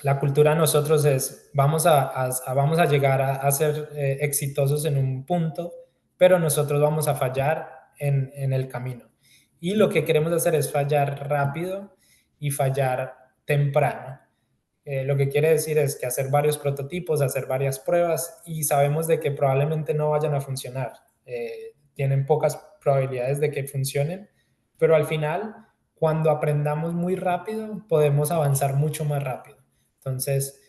la cultura de nosotros es, vamos a llegar a ser exitosos en un punto, pero nosotros vamos a fallar en el camino. Y lo que queremos hacer es fallar rápido y fallar temprano. Lo que quiere decir es que hacer varios prototipos, hacer varias pruebas, y sabemos de que probablemente no vayan a funcionar. Tienen pocas probabilidades de que funcionen, pero al final, cuando aprendamos muy rápido, podemos avanzar mucho más rápido. Entonces,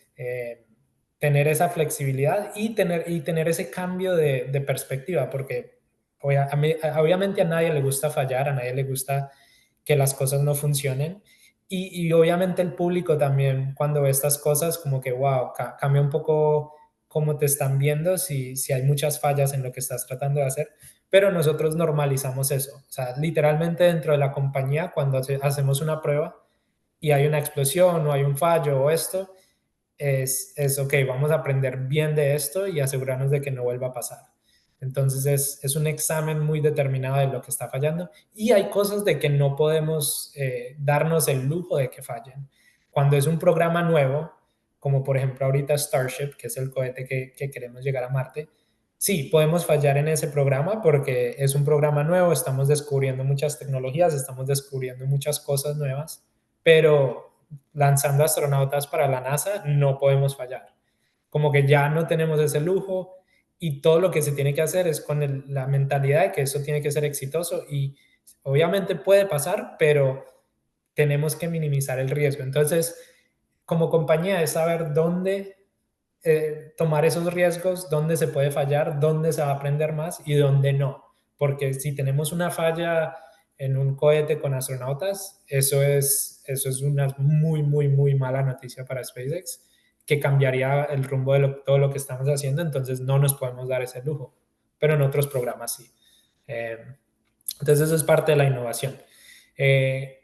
tener esa flexibilidad y tener ese cambio de perspectiva, porque obviamente a nadie le gusta fallar, a nadie le gusta que las cosas no funcionen. Y obviamente el público también, cuando ve estas cosas, como que, wow, cambia un poco cómo te están viendo, si hay muchas fallas en lo que estás tratando de hacer. Pero nosotros normalizamos eso. O sea, literalmente dentro de la compañía, cuando hacemos una prueba, y hay una explosión o hay un fallo o esto, ok, vamos a aprender bien de esto y asegurarnos de que no vuelva a pasar. Entonces es un examen muy determinado de lo que está fallando y hay cosas de que no podemos darnos el lujo de que fallen. Cuando es un programa nuevo, como por ejemplo ahorita Starship, que es el cohete que queremos llegar a Marte, sí, podemos fallar en ese programa porque es un programa nuevo, estamos descubriendo muchas tecnologías, estamos descubriendo muchas cosas nuevas, pero lanzando astronautas para la NASA no podemos fallar. Como que ya no tenemos ese lujo y todo lo que se tiene que hacer es con la mentalidad de que eso tiene que ser exitoso y obviamente puede pasar, pero tenemos que minimizar el riesgo. Entonces, como compañía es saber dónde tomar esos riesgos, dónde se puede fallar, dónde se va a aprender más y dónde no. Porque si tenemos una falla en un cohete con astronautas, eso es una muy, muy, muy mala noticia para SpaceX, que cambiaría el rumbo de todo lo que estamos haciendo, entonces no nos podemos dar ese lujo, pero en otros programas sí. Eh, entonces eso es parte de la innovación. Eh,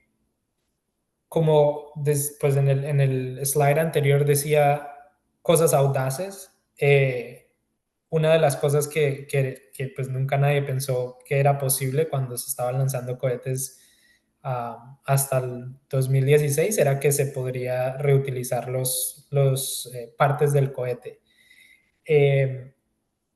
como pues en el slide anterior decía cosas audaces, una de las cosas que pues nunca nadie pensó que era posible cuando se estaban lanzando cohetes hasta el 2016 era que se podría reutilizar los partes del cohete. Eh,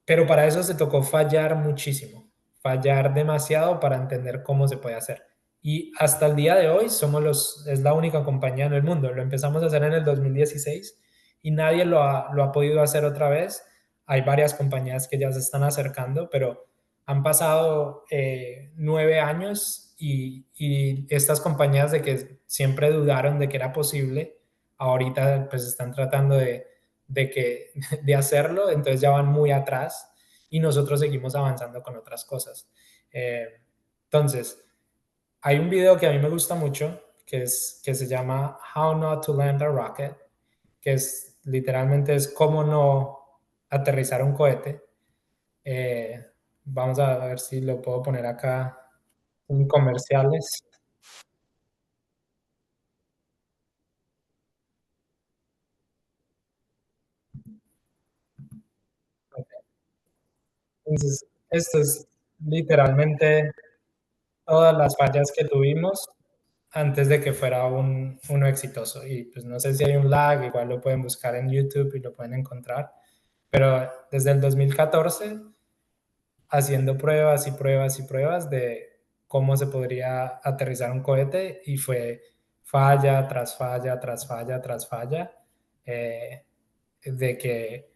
pero para eso se tocó fallar muchísimo, fallar demasiado para entender cómo se puede hacer. Y hasta el día de hoy es la única compañía en el mundo. Lo empezamos a hacer en el 2016 y nadie lo ha podido hacer otra vez. Hay varias compañías que ya se están acercando, pero han pasado 9 años y estas compañías de que siempre dudaron de que era posible, ahorita pues están tratando de hacerlo, entonces ya van muy atrás y nosotros seguimos avanzando con otras cosas. Eh, entonces, hay un video que a mí me gusta mucho que se llama How Not to Land a Rocket, que es literalmente es cómo no aterrizar un cohete. Vamos a ver si lo puedo poner acá en comerciales. Entonces, esto es literalmente todas las fallas que tuvimos antes de que fuera uno exitoso. Y pues no sé si hay un lag, igual lo pueden buscar en YouTube y lo pueden encontrar. Pero desde el 2014, haciendo pruebas y pruebas y pruebas de cómo se podría aterrizar un cohete y fue falla tras falla, tras falla, tras falla, eh, de que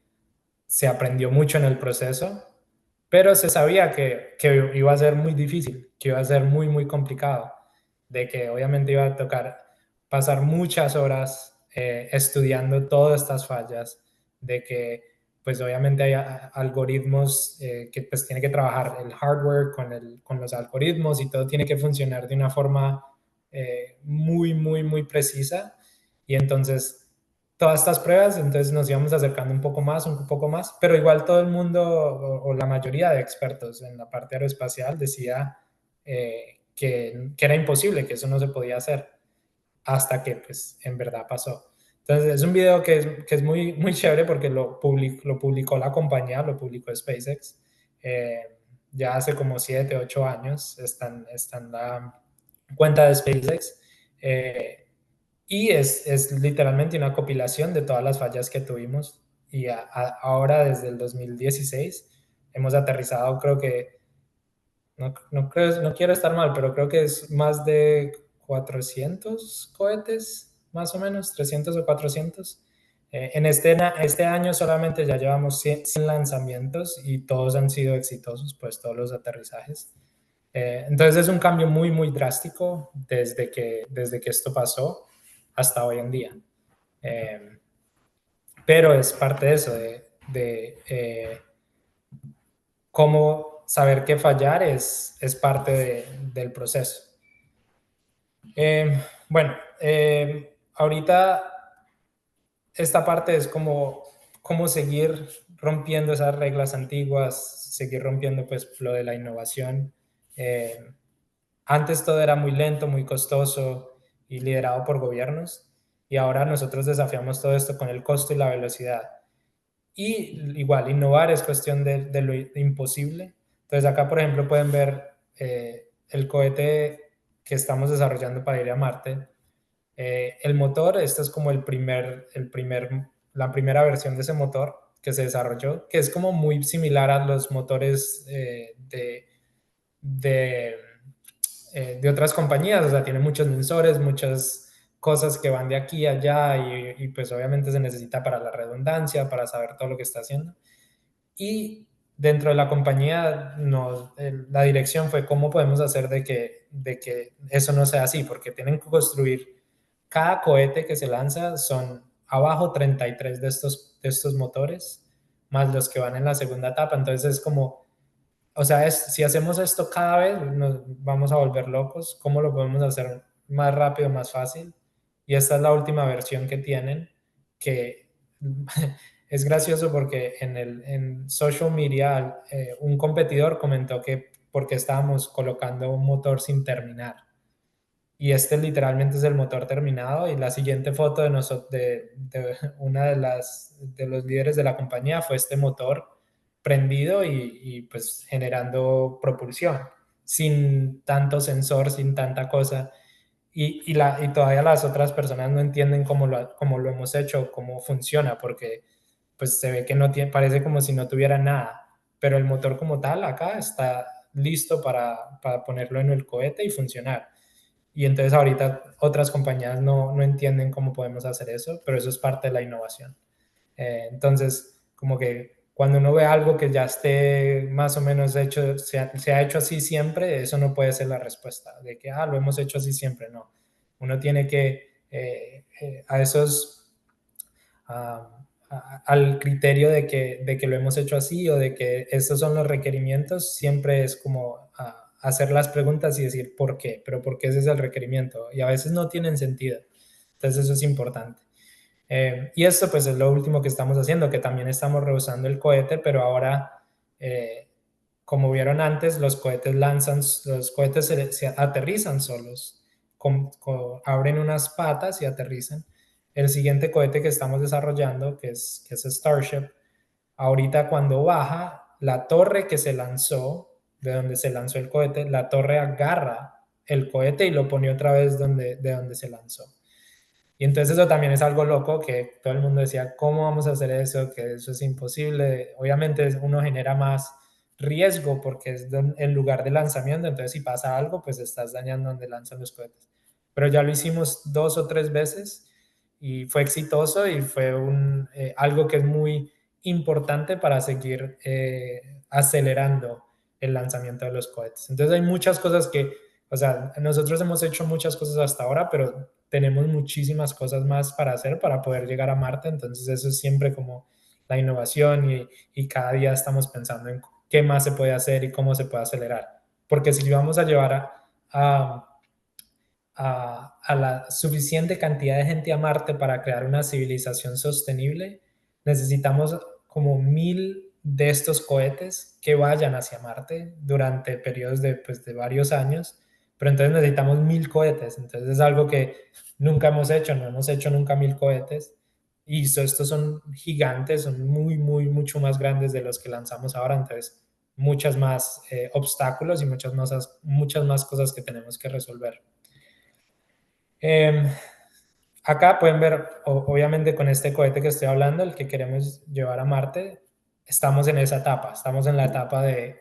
se aprendió mucho en el proceso, pero se sabía que iba a ser muy difícil, que iba a ser muy, muy complicado, de que obviamente iba a tocar pasar muchas horas estudiando todas estas fallas, de que pues obviamente hay algoritmos que pues tiene que trabajar el hardware con los algoritmos y todo tiene que funcionar de una forma muy, muy, muy precisa. Y entonces todas estas pruebas, entonces nos íbamos acercando un poco más, pero igual todo el mundo o la mayoría de expertos en la parte aeroespacial decía que era imposible, que eso no se podía hacer, hasta que pues en verdad pasó. Entonces es un video que es muy, muy chévere porque lo publicó la compañía, lo publicó SpaceX, ya hace como 7, 8 años, está en la cuenta de SpaceX. Y es literalmente una compilación de todas las fallas que tuvimos. Y ahora, desde el 2016, hemos aterrizado, creo que, no quiero estar mal, pero creo que es más de 400 cohetes, más o menos, 300 o 400. En este año solamente ya llevamos 100 lanzamientos y todos han sido exitosos, pues todos los aterrizajes. Entonces es un cambio muy, muy drástico desde que esto pasó hasta hoy en día. Eh, pero es parte de eso, de cómo saber que fallar es parte del proceso. Bueno, ahorita esta parte es como cómo seguir rompiendo esas reglas antiguas, seguir rompiendo pues lo de la innovación. Antes todo era muy lento, muy costoso y liderado por gobiernos. Y ahora nosotros desafiamos todo esto con el costo y la velocidad. Y igual, innovar es cuestión de lo imposible. Entonces acá, por ejemplo, pueden ver el cohete que estamos desarrollando para ir a Marte. El motor, esta es como la primera versión de ese motor que se desarrolló, que es como muy similar a los motores de, de otras compañías, o sea, tiene muchos sensores, muchas cosas que van de aquí a allá y pues obviamente se necesita para la redundancia, para saber todo lo que está haciendo. Y dentro de la compañía, la dirección fue cómo podemos hacer de que eso no sea así, porque tienen que construir, cada cohete que se lanza son abajo 33 de estos motores, más los que van en la segunda etapa. Entonces es como, o sea, si hacemos esto cada vez, nos vamos a volver locos. ¿Cómo lo podemos hacer más rápido, más fácil? Y esta es la última versión que tienen, que es gracioso porque en social media un competidor comentó que porque estábamos colocando un motor sin terminar. Y este literalmente es el motor terminado y la siguiente foto de una de los líderes de la compañía fue este motor prendido y pues generando propulsión, sin tanto sensor, sin tanta cosa. Y todavía las otras personas no entienden cómo lo hemos hecho, cómo funciona, porque pues se ve que no tiene, parece como si no tuviera nada, pero el motor como tal acá está listo para ponerlo en el cohete y funcionar. Y entonces ahorita otras compañías no entienden cómo podemos hacer eso, pero eso es parte de la innovación. Entonces, como que cuando uno ve algo que ya esté más o menos hecho, se ha hecho así siempre, eso no puede ser la respuesta, de que, lo hemos hecho así siempre, no. Uno tiene que, a esos, al criterio de que lo hemos hecho así o de que estos son los requerimientos, siempre es como hacer las preguntas y decir por qué, pero por qué ese es el requerimiento. Y a veces no tienen sentido. Entonces eso es importante. Y esto pues es lo último que estamos haciendo, que también estamos reusando el cohete, pero ahora, como vieron antes, los cohetes se aterrizan solos, abren unas patas y aterrizan. El siguiente cohete que estamos desarrollando, que es Starship, ahorita cuando baja, la torre que se lanzó, de donde se lanzó el cohete, la torre agarra el cohete y lo pone otra vez de donde se lanzó. Y entonces eso también es algo loco, que todo el mundo decía, ¿cómo vamos a hacer eso? Que eso es imposible. Obviamente uno genera más riesgo porque es el lugar de lanzamiento, entonces si pasa algo, pues estás dañando donde lanzan los cohetes. Pero ya lo hicimos 2 o 3 veces y fue exitoso y fue algo que es muy importante para seguir acelerando el lanzamiento de los cohetes. Entonces hay muchas cosas que, o sea, nosotros hemos hecho muchas cosas hasta ahora, pero tenemos muchísimas cosas más para hacer para poder llegar a Marte. Entonces eso es siempre como la innovación y cada día estamos pensando en qué más se puede hacer y cómo se puede acelerar. Porque si vamos a llevar a la suficiente cantidad de gente a Marte para crear una civilización sostenible, necesitamos como 1000 de estos cohetes que vayan hacia Marte durante periodos pues, de varios años, pero entonces necesitamos 1000 cohetes, entonces es algo que nunca hemos hecho, no hemos hecho nunca 1000 cohetes, y estos son gigantes, son mucho más grandes de los que lanzamos ahora, entonces muchas más obstáculos y muchas más cosas que tenemos que resolver. Acá pueden ver, obviamente con este cohete que estoy hablando, el que queremos llevar a Marte, estamos en esa etapa, estamos en la etapa de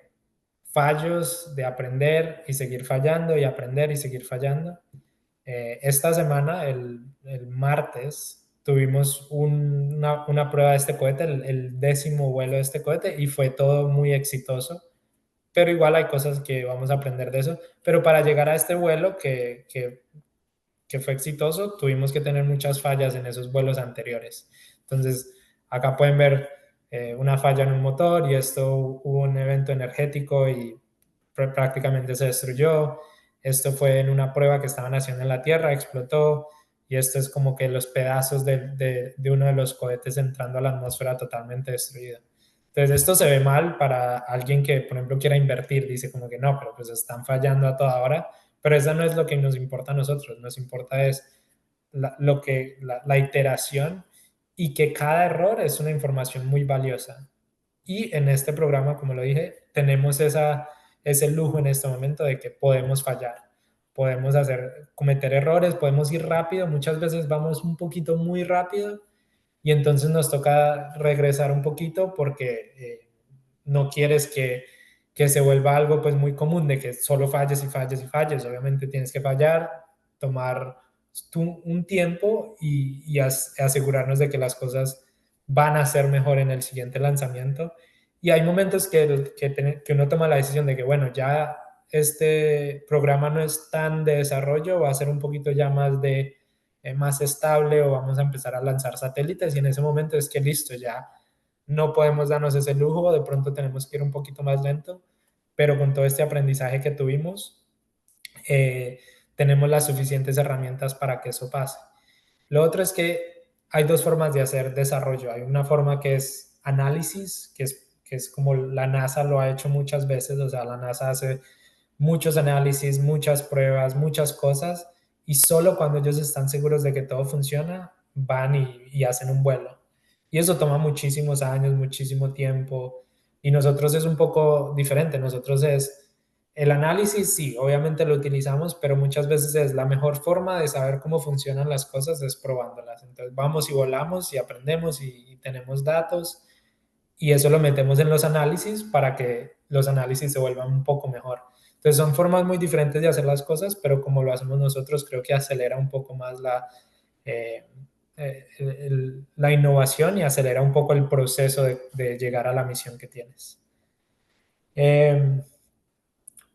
fallos, de aprender y seguir fallando y aprender y seguir fallando. Esta semana, el martes, tuvimos una prueba de este cohete, el 10º vuelo de este cohete y fue todo muy exitoso, pero igual hay cosas que vamos a aprender de eso. Pero para llegar a este vuelo que fue exitoso, tuvimos que tener muchas fallas en esos vuelos anteriores. Entonces, acá pueden ver una falla en un motor y esto hubo un evento energético y prácticamente se destruyó. Esto fue en una prueba que estaban haciendo en la Tierra, explotó y esto es como que los pedazos de uno de los cohetes entrando a la atmósfera totalmente destruido. Entonces esto se ve mal para alguien que, por ejemplo, quiera invertir, dice como que no, pero pues están fallando a toda hora, pero esa no es lo que nos importa a nosotros. Nos importa es la iteración y que cada error es una información muy valiosa. Y en este programa, como lo dije, tenemos ese lujo en este momento de que podemos fallar, podemos cometer errores, podemos ir rápido, muchas veces vamos un poquito muy rápido y entonces nos toca regresar un poquito porque no quieres que se vuelva algo pues muy común de que solo falles y falles y falles. Obviamente tienes que fallar, tomar un tiempo y asegurarnos de que las cosas van a ser mejor en el siguiente lanzamiento. Y hay momentos que uno toma la decisión de que, bueno, ya este programa no es tan de desarrollo, va a ser un poquito ya más estable o vamos a empezar a lanzar satélites y en ese momento es que listo, ya no podemos darnos ese lujo, de pronto tenemos que ir un poquito más lento, pero con todo este aprendizaje que tuvimos, eh, tenemos las suficientes herramientas para que eso pase. Lo otro es que hay dos formas de hacer desarrollo. Hay una forma que es análisis, que es como la NASA lo ha hecho muchas veces, o sea, la NASA hace muchos análisis, muchas pruebas, muchas cosas, y solo cuando ellos están seguros de que todo funciona, van y hacen un vuelo. Y eso toma muchísimos años, muchísimo tiempo, y nosotros es un poco diferente. Nosotros es el análisis, sí, obviamente lo utilizamos, pero muchas veces es la mejor forma de saber cómo funcionan las cosas es probándolas. Entonces vamos y volamos y aprendemos y tenemos datos y eso lo metemos en los análisis para que los análisis se vuelvan un poco mejor. Entonces son formas muy diferentes de hacer las cosas, pero como lo hacemos nosotros, creo que acelera un poco más eh, la innovación y acelera un poco el proceso de llegar a la misión que tienes.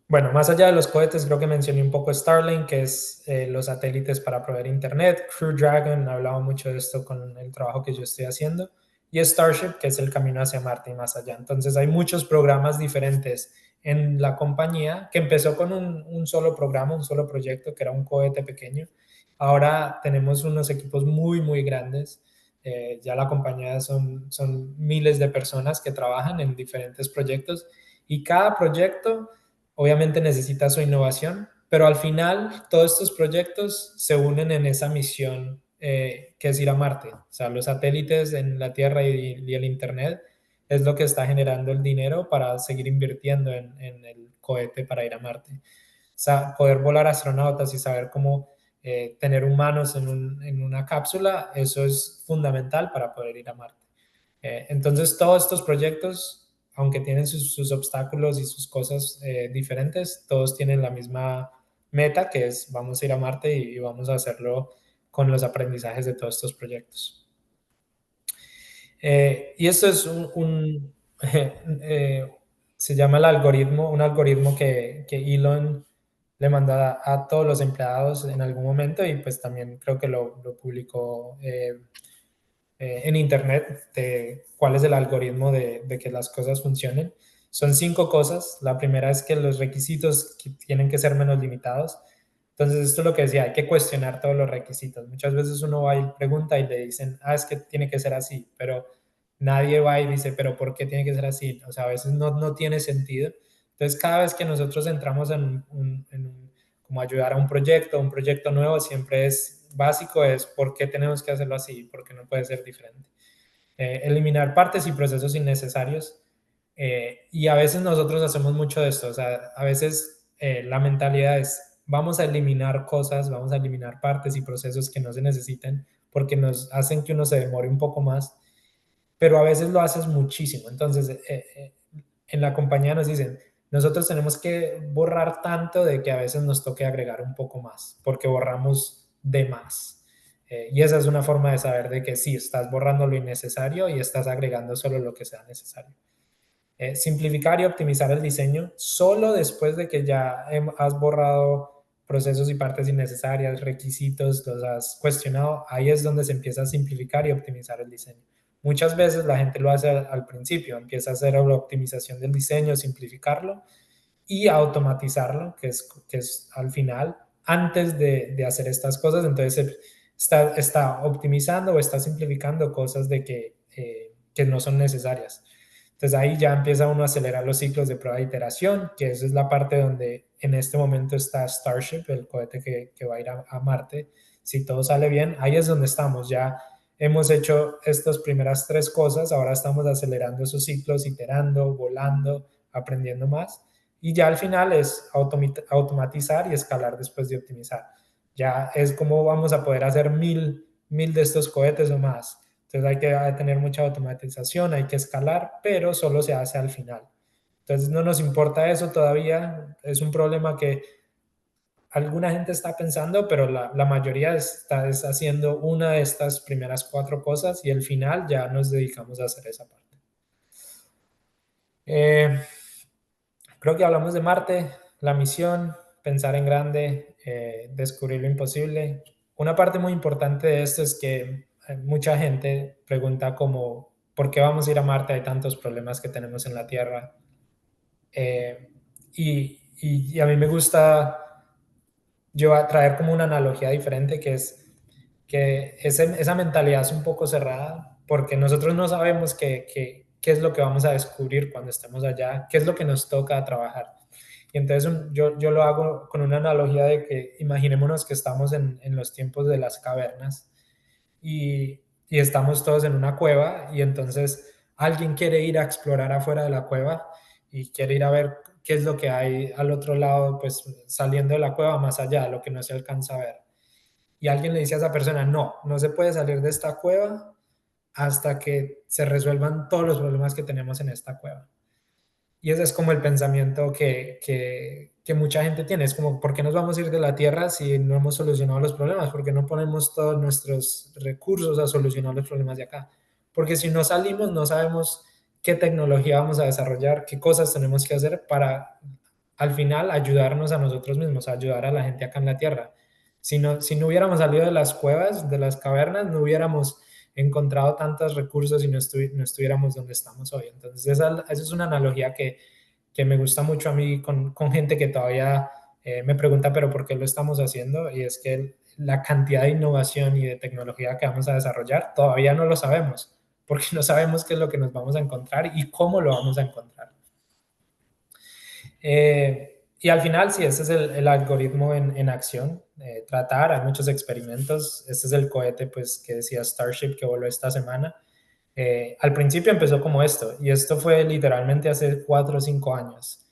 Bueno, más allá de los cohetes, creo que mencioné un poco Starlink, que es los satélites para proveer Internet. Crew Dragon, he hablado mucho de esto con el trabajo que yo estoy haciendo. Y Starship, que es el camino hacia Marte y más allá. Entonces hay muchos programas diferentes en la compañía que empezó con un solo programa, un solo proyecto, que era un cohete pequeño. Ahora tenemos unos equipos muy, muy grandes. Ya la compañía son miles de personas que trabajan en diferentes proyectos y cada proyecto obviamente necesita su innovación, pero al final todos estos proyectos se unen en esa misión que es ir a Marte. O sea, los satélites en la Tierra y el Internet es lo que está generando el dinero para seguir invirtiendo en el cohete para ir a Marte. O sea, poder volar astronautas y saber cómo tener humanos en una cápsula, eso es fundamental para poder ir a Marte. Entonces, todos estos proyectos, aunque tienen sus obstáculos y sus cosas diferentes, todos tienen la misma meta, que es vamos a ir a Marte y vamos a hacerlo con los aprendizajes de todos estos proyectos. Y esto es se llama el algoritmo, un algoritmo que Elon le manda a todos los empleados en algún momento y pues también creo que lo publicó en Internet de cuál es el algoritmo de que las cosas funcionen. Son 5 cosas. La primera es que los requisitos tienen que ser menos limitados. Entonces, esto es lo que decía, hay que cuestionar todos los requisitos. Muchas veces uno va y pregunta y le dicen, es que tiene que ser así, pero nadie va y dice, pero ¿por qué tiene que ser así? O sea, a veces no tiene sentido. Entonces, cada vez que nosotros entramos como ayudar a un proyecto nuevo, siempre es básico, es por qué tenemos que hacerlo así, por qué no puede ser diferente. Eliminar partes y procesos innecesarios. Y a veces nosotros hacemos mucho de esto, o sea, a veces la mentalidad es, vamos a eliminar cosas, vamos a eliminar partes y procesos que no se necesiten porque nos hacen que uno se demore un poco más, pero a veces lo haces muchísimo. Entonces, en la compañía nos dicen, nosotros tenemos que borrar tanto de que a veces nos toque agregar un poco más, porque borramos de más. Y esa es una forma de saber de que sí, estás borrando lo innecesario y estás agregando solo lo que sea necesario. Simplificar y optimizar el diseño solo después de que ya has borrado procesos y partes innecesarias, requisitos, los has cuestionado, ahí es donde se empieza a simplificar y optimizar el diseño. Muchas veces la gente lo hace al principio, empieza a hacer la optimización del diseño, simplificarlo y automatizarlo, que es al final, antes de hacer estas cosas, entonces está optimizando o está simplificando cosas que no son necesarias. Entonces ahí ya empieza uno a acelerar los ciclos de prueba de iteración, que esa es la parte donde en este momento está Starship, el cohete que va a ir a Marte. Si todo sale bien, ahí es donde estamos. Ya hemos hecho estas primeras tres cosas, ahora estamos acelerando esos ciclos, iterando, volando, aprendiendo más. Y ya al final es automatizar y escalar después de optimizar. Ya es como vamos a poder hacer mil de estos cohetes o más. Entonces hay que tener mucha automatización, hay que escalar, pero solo se hace al final. Entonces no nos importa eso todavía, es un problema que alguna gente está pensando, pero la mayoría está haciendo una de estas primeras cuatro cosas y al final ya nos dedicamos a hacer esa parte. Creo que hablamos de Marte, la misión, pensar en grande, descubrir lo imposible. Una parte muy importante de esto es que mucha gente pregunta como, ¿por qué vamos a ir a Marte? Hay tantos problemas que tenemos en la Tierra. Eh, y a mí me gusta yo a traer como una analogía diferente, que es que esa mentalidad es un poco cerrada, porque nosotros no sabemos qué es lo que vamos a descubrir cuando estemos allá, qué es lo que nos toca trabajar. Y entonces yo lo hago con una analogía de que imaginémonos que estamos en los tiempos de las cavernas y estamos todos en una cueva y entonces alguien quiere ir a explorar afuera de la cueva y quiere ir a ver qué es lo que hay al otro lado, pues saliendo de la cueva más allá, lo que no se alcanza a ver. Y alguien le dice a esa persona, no, no se puede salir de esta cueva hasta que se resuelvan todos los problemas que tenemos en esta cueva. Y ese es como el pensamiento que mucha gente tiene. Es como, ¿por qué nos vamos a ir de la Tierra si no hemos solucionado los problemas? ¿Por qué no ponemos todos nuestros recursos a solucionar los problemas de acá? Porque si no salimos, no sabemos qué tecnología vamos a desarrollar, qué cosas tenemos que hacer para al final ayudarnos a nosotros mismos, ayudar a la gente acá en la Tierra. Si no hubiéramos salido de las cuevas, de las cavernas, no hubiéramos encontrado tantos recursos y no estuviéramos donde estamos hoy. Entonces, esa es una analogía que me gusta mucho a mí con gente que todavía me pregunta, pero ¿por qué lo estamos haciendo? Y es que la cantidad de innovación y de tecnología que vamos a desarrollar todavía no lo sabemos, porque no sabemos qué es lo que nos vamos a encontrar y cómo lo vamos a encontrar. Y al final, sí, ese es el algoritmo en acción. Tratar, hay muchos experimentos. Este es el cohete, pues, que decía Starship que voló esta semana. Al principio empezó como esto, y esto fue literalmente hace 4 o 5 años.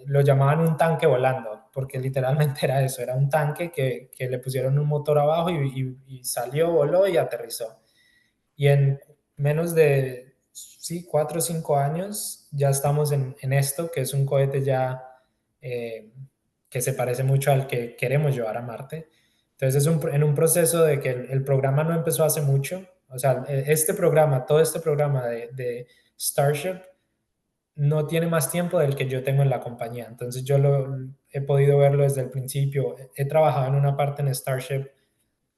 Lo llamaban un tanque volando, porque literalmente era eso, era un tanque que le pusieron un motor abajo y salió, voló y aterrizó. Y en menos de, sí, 4 o 5 años ya estamos en esto, que es un cohete ya eh, que se parece mucho al que queremos llevar a Marte. Entonces es en un proceso de que el programa no empezó hace mucho. O sea, este programa, todo este programa de Starship no tiene más tiempo del que yo tengo en la compañía. Entonces yo he podido verlo desde el principio. He trabajado en una parte en Starship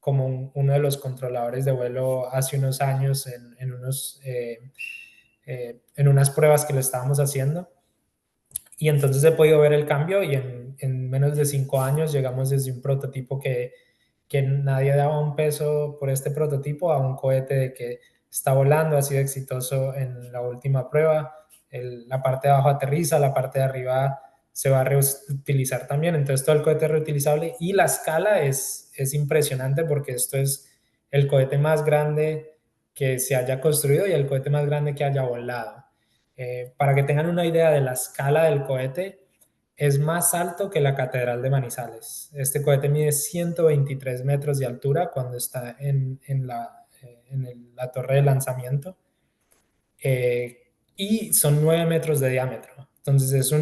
como uno de los controladores de vuelo hace unos años en unas pruebas que le estábamos haciendo. Y entonces he podido ver el cambio y en menos de 5 años llegamos desde un prototipo que nadie daba un peso por este prototipo a un cohete de que está volando, ha sido exitoso en la última prueba. La parte de abajo aterriza, la parte de arriba se va a reutilizar también. Entonces todo el cohete es reutilizable y la escala es impresionante porque esto es el cohete más grande que se haya construido y el cohete más grande que haya volado. Para que tengan una idea de la escala del cohete, es más alto que la Catedral de Manizales. Este cohete mide 123 metros de altura cuando está la torre de lanzamiento y son 9 metros de diámetro. Entonces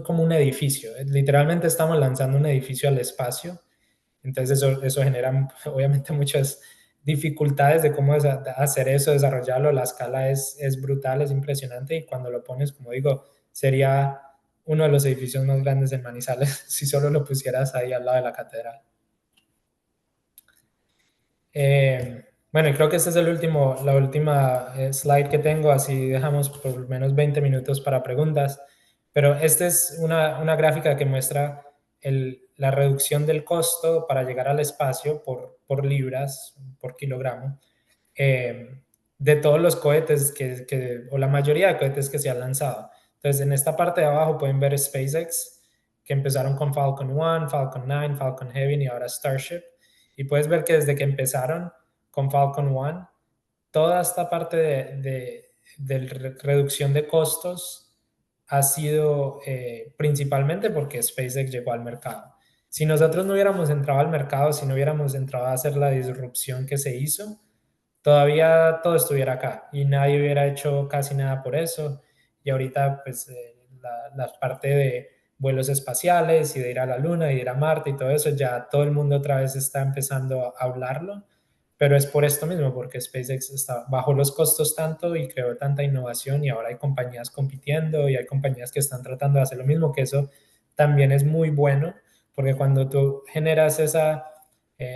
como un edificio. Literalmente estamos lanzando un edificio al espacio. Entonces eso genera obviamente muchas dificultades de cómo hacer eso, desarrollarlo. La escala es brutal, es impresionante y cuando lo pones, como digo, sería uno de los edificios más grandes en Manizales si solo lo pusieras ahí al lado de la catedral. Bueno, y creo que esta es la última slide que tengo, así dejamos por lo menos 20 minutos para preguntas. Pero esta es una gráfica que muestra la reducción del costo para llegar al espacio por libras, por kilogramo. de todos los cohetes o la mayoría de cohetes que se han lanzado. Entonces, en esta parte de abajo pueden ver SpaceX, que empezaron con Falcon 1, Falcon 9, Falcon Heavy y ahora Starship. Y puedes ver que desde que empezaron con Falcon 1, toda esta parte de reducción de costos ha sido principalmente porque SpaceX llegó al mercado. Si nosotros no hubiéramos entrado al mercado, si no hubiéramos entrado a hacer la disrupción que se hizo, todavía todo estuviera acá y nadie hubiera hecho casi nada por eso. Y ahorita, pues, la parte de vuelos espaciales y de ir a la Luna y de ir a Marte y todo eso, ya todo el mundo otra vez está empezando a hablarlo, pero es por esto mismo, porque SpaceX bajó los costos tanto y creó tanta innovación y ahora hay compañías compitiendo y hay compañías que están tratando de hacer lo mismo, que eso también es muy bueno, porque cuando tú generas esa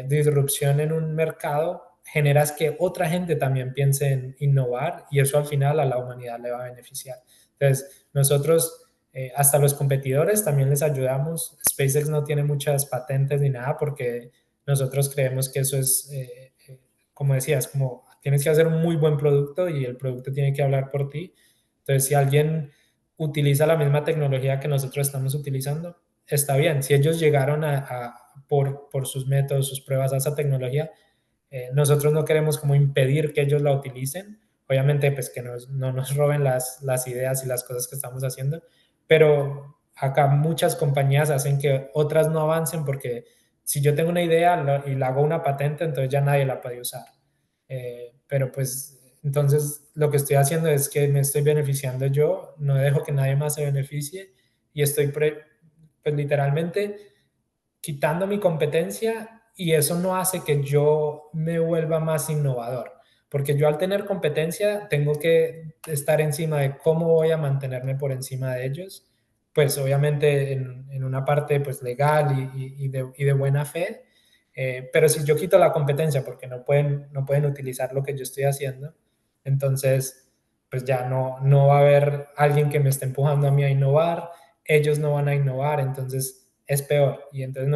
disrupción en un mercado, generas que otra gente también piense en innovar y eso al final a la humanidad le va a beneficiar. Entonces, nosotros, hasta los competidores, también les ayudamos. SpaceX no tiene muchas patentes ni nada porque nosotros creemos que eso es, como decías, como tienes que hacer un muy buen producto y el producto tiene que hablar por ti. Entonces, si alguien utiliza la misma tecnología que nosotros estamos utilizando, está bien. Si ellos llegaron por sus métodos, sus pruebas a esa tecnología, nosotros no queremos como impedir que ellos la utilicen. Obviamente, pues que no nos roben las ideas y las cosas que estamos haciendo, pero acá muchas compañías hacen que otras no avancen porque si yo tengo una idea y la hago una patente, entonces ya nadie la puede usar. Pero pues entonces lo que estoy haciendo es que me estoy beneficiando yo, no dejo que nadie más se beneficie y estoy pues literalmente quitando mi competencia y eso no hace que yo me vuelva más innovador, porque yo al tener competencia tengo que estar encima de cómo voy a mantenerme por encima de ellos, pues obviamente en una parte pues legal y de buena fe, pero si yo quito la competencia porque no pueden utilizar lo que yo estoy haciendo, entonces pues ya no va a haber alguien que me esté empujando a mí a innovar, ellos no van a innovar, entonces es peor. Y entonces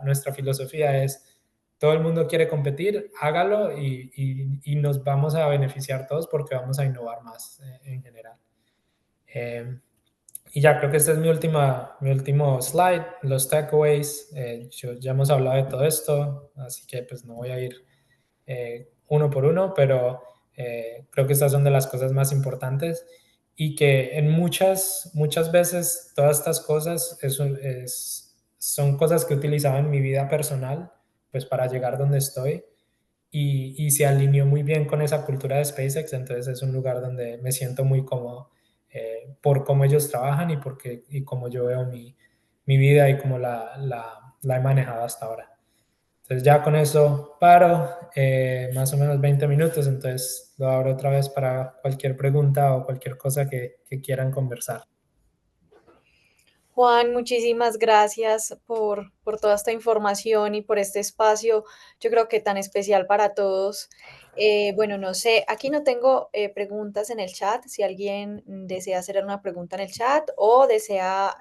nuestra filosofía es, todo el mundo quiere competir, hágalo y nos vamos a beneficiar todos porque vamos a innovar más en general. Y ya creo que este es mi último slide, los takeaways. Ya hemos hablado de todo esto, así que pues no voy a ir uno por uno, pero creo que estas son de las cosas más importantes y que en muchas veces todas estas cosas son cosas que he utilizado en mi vida personal, pues para llegar donde estoy y se alineó muy bien con esa cultura de SpaceX, entonces es un lugar donde me siento muy cómodo por cómo ellos trabajan y cómo yo veo mi vida y cómo la he manejado hasta ahora. Entonces ya con eso paro, más o menos 20 minutos, entonces lo abro otra vez para cualquier pregunta o cualquier cosa que quieran conversar. Juan, muchísimas gracias por toda esta información y por este espacio, yo creo que tan especial para todos. Bueno, no sé, aquí no tengo preguntas en el chat. Si alguien desea hacer una pregunta en el chat o desea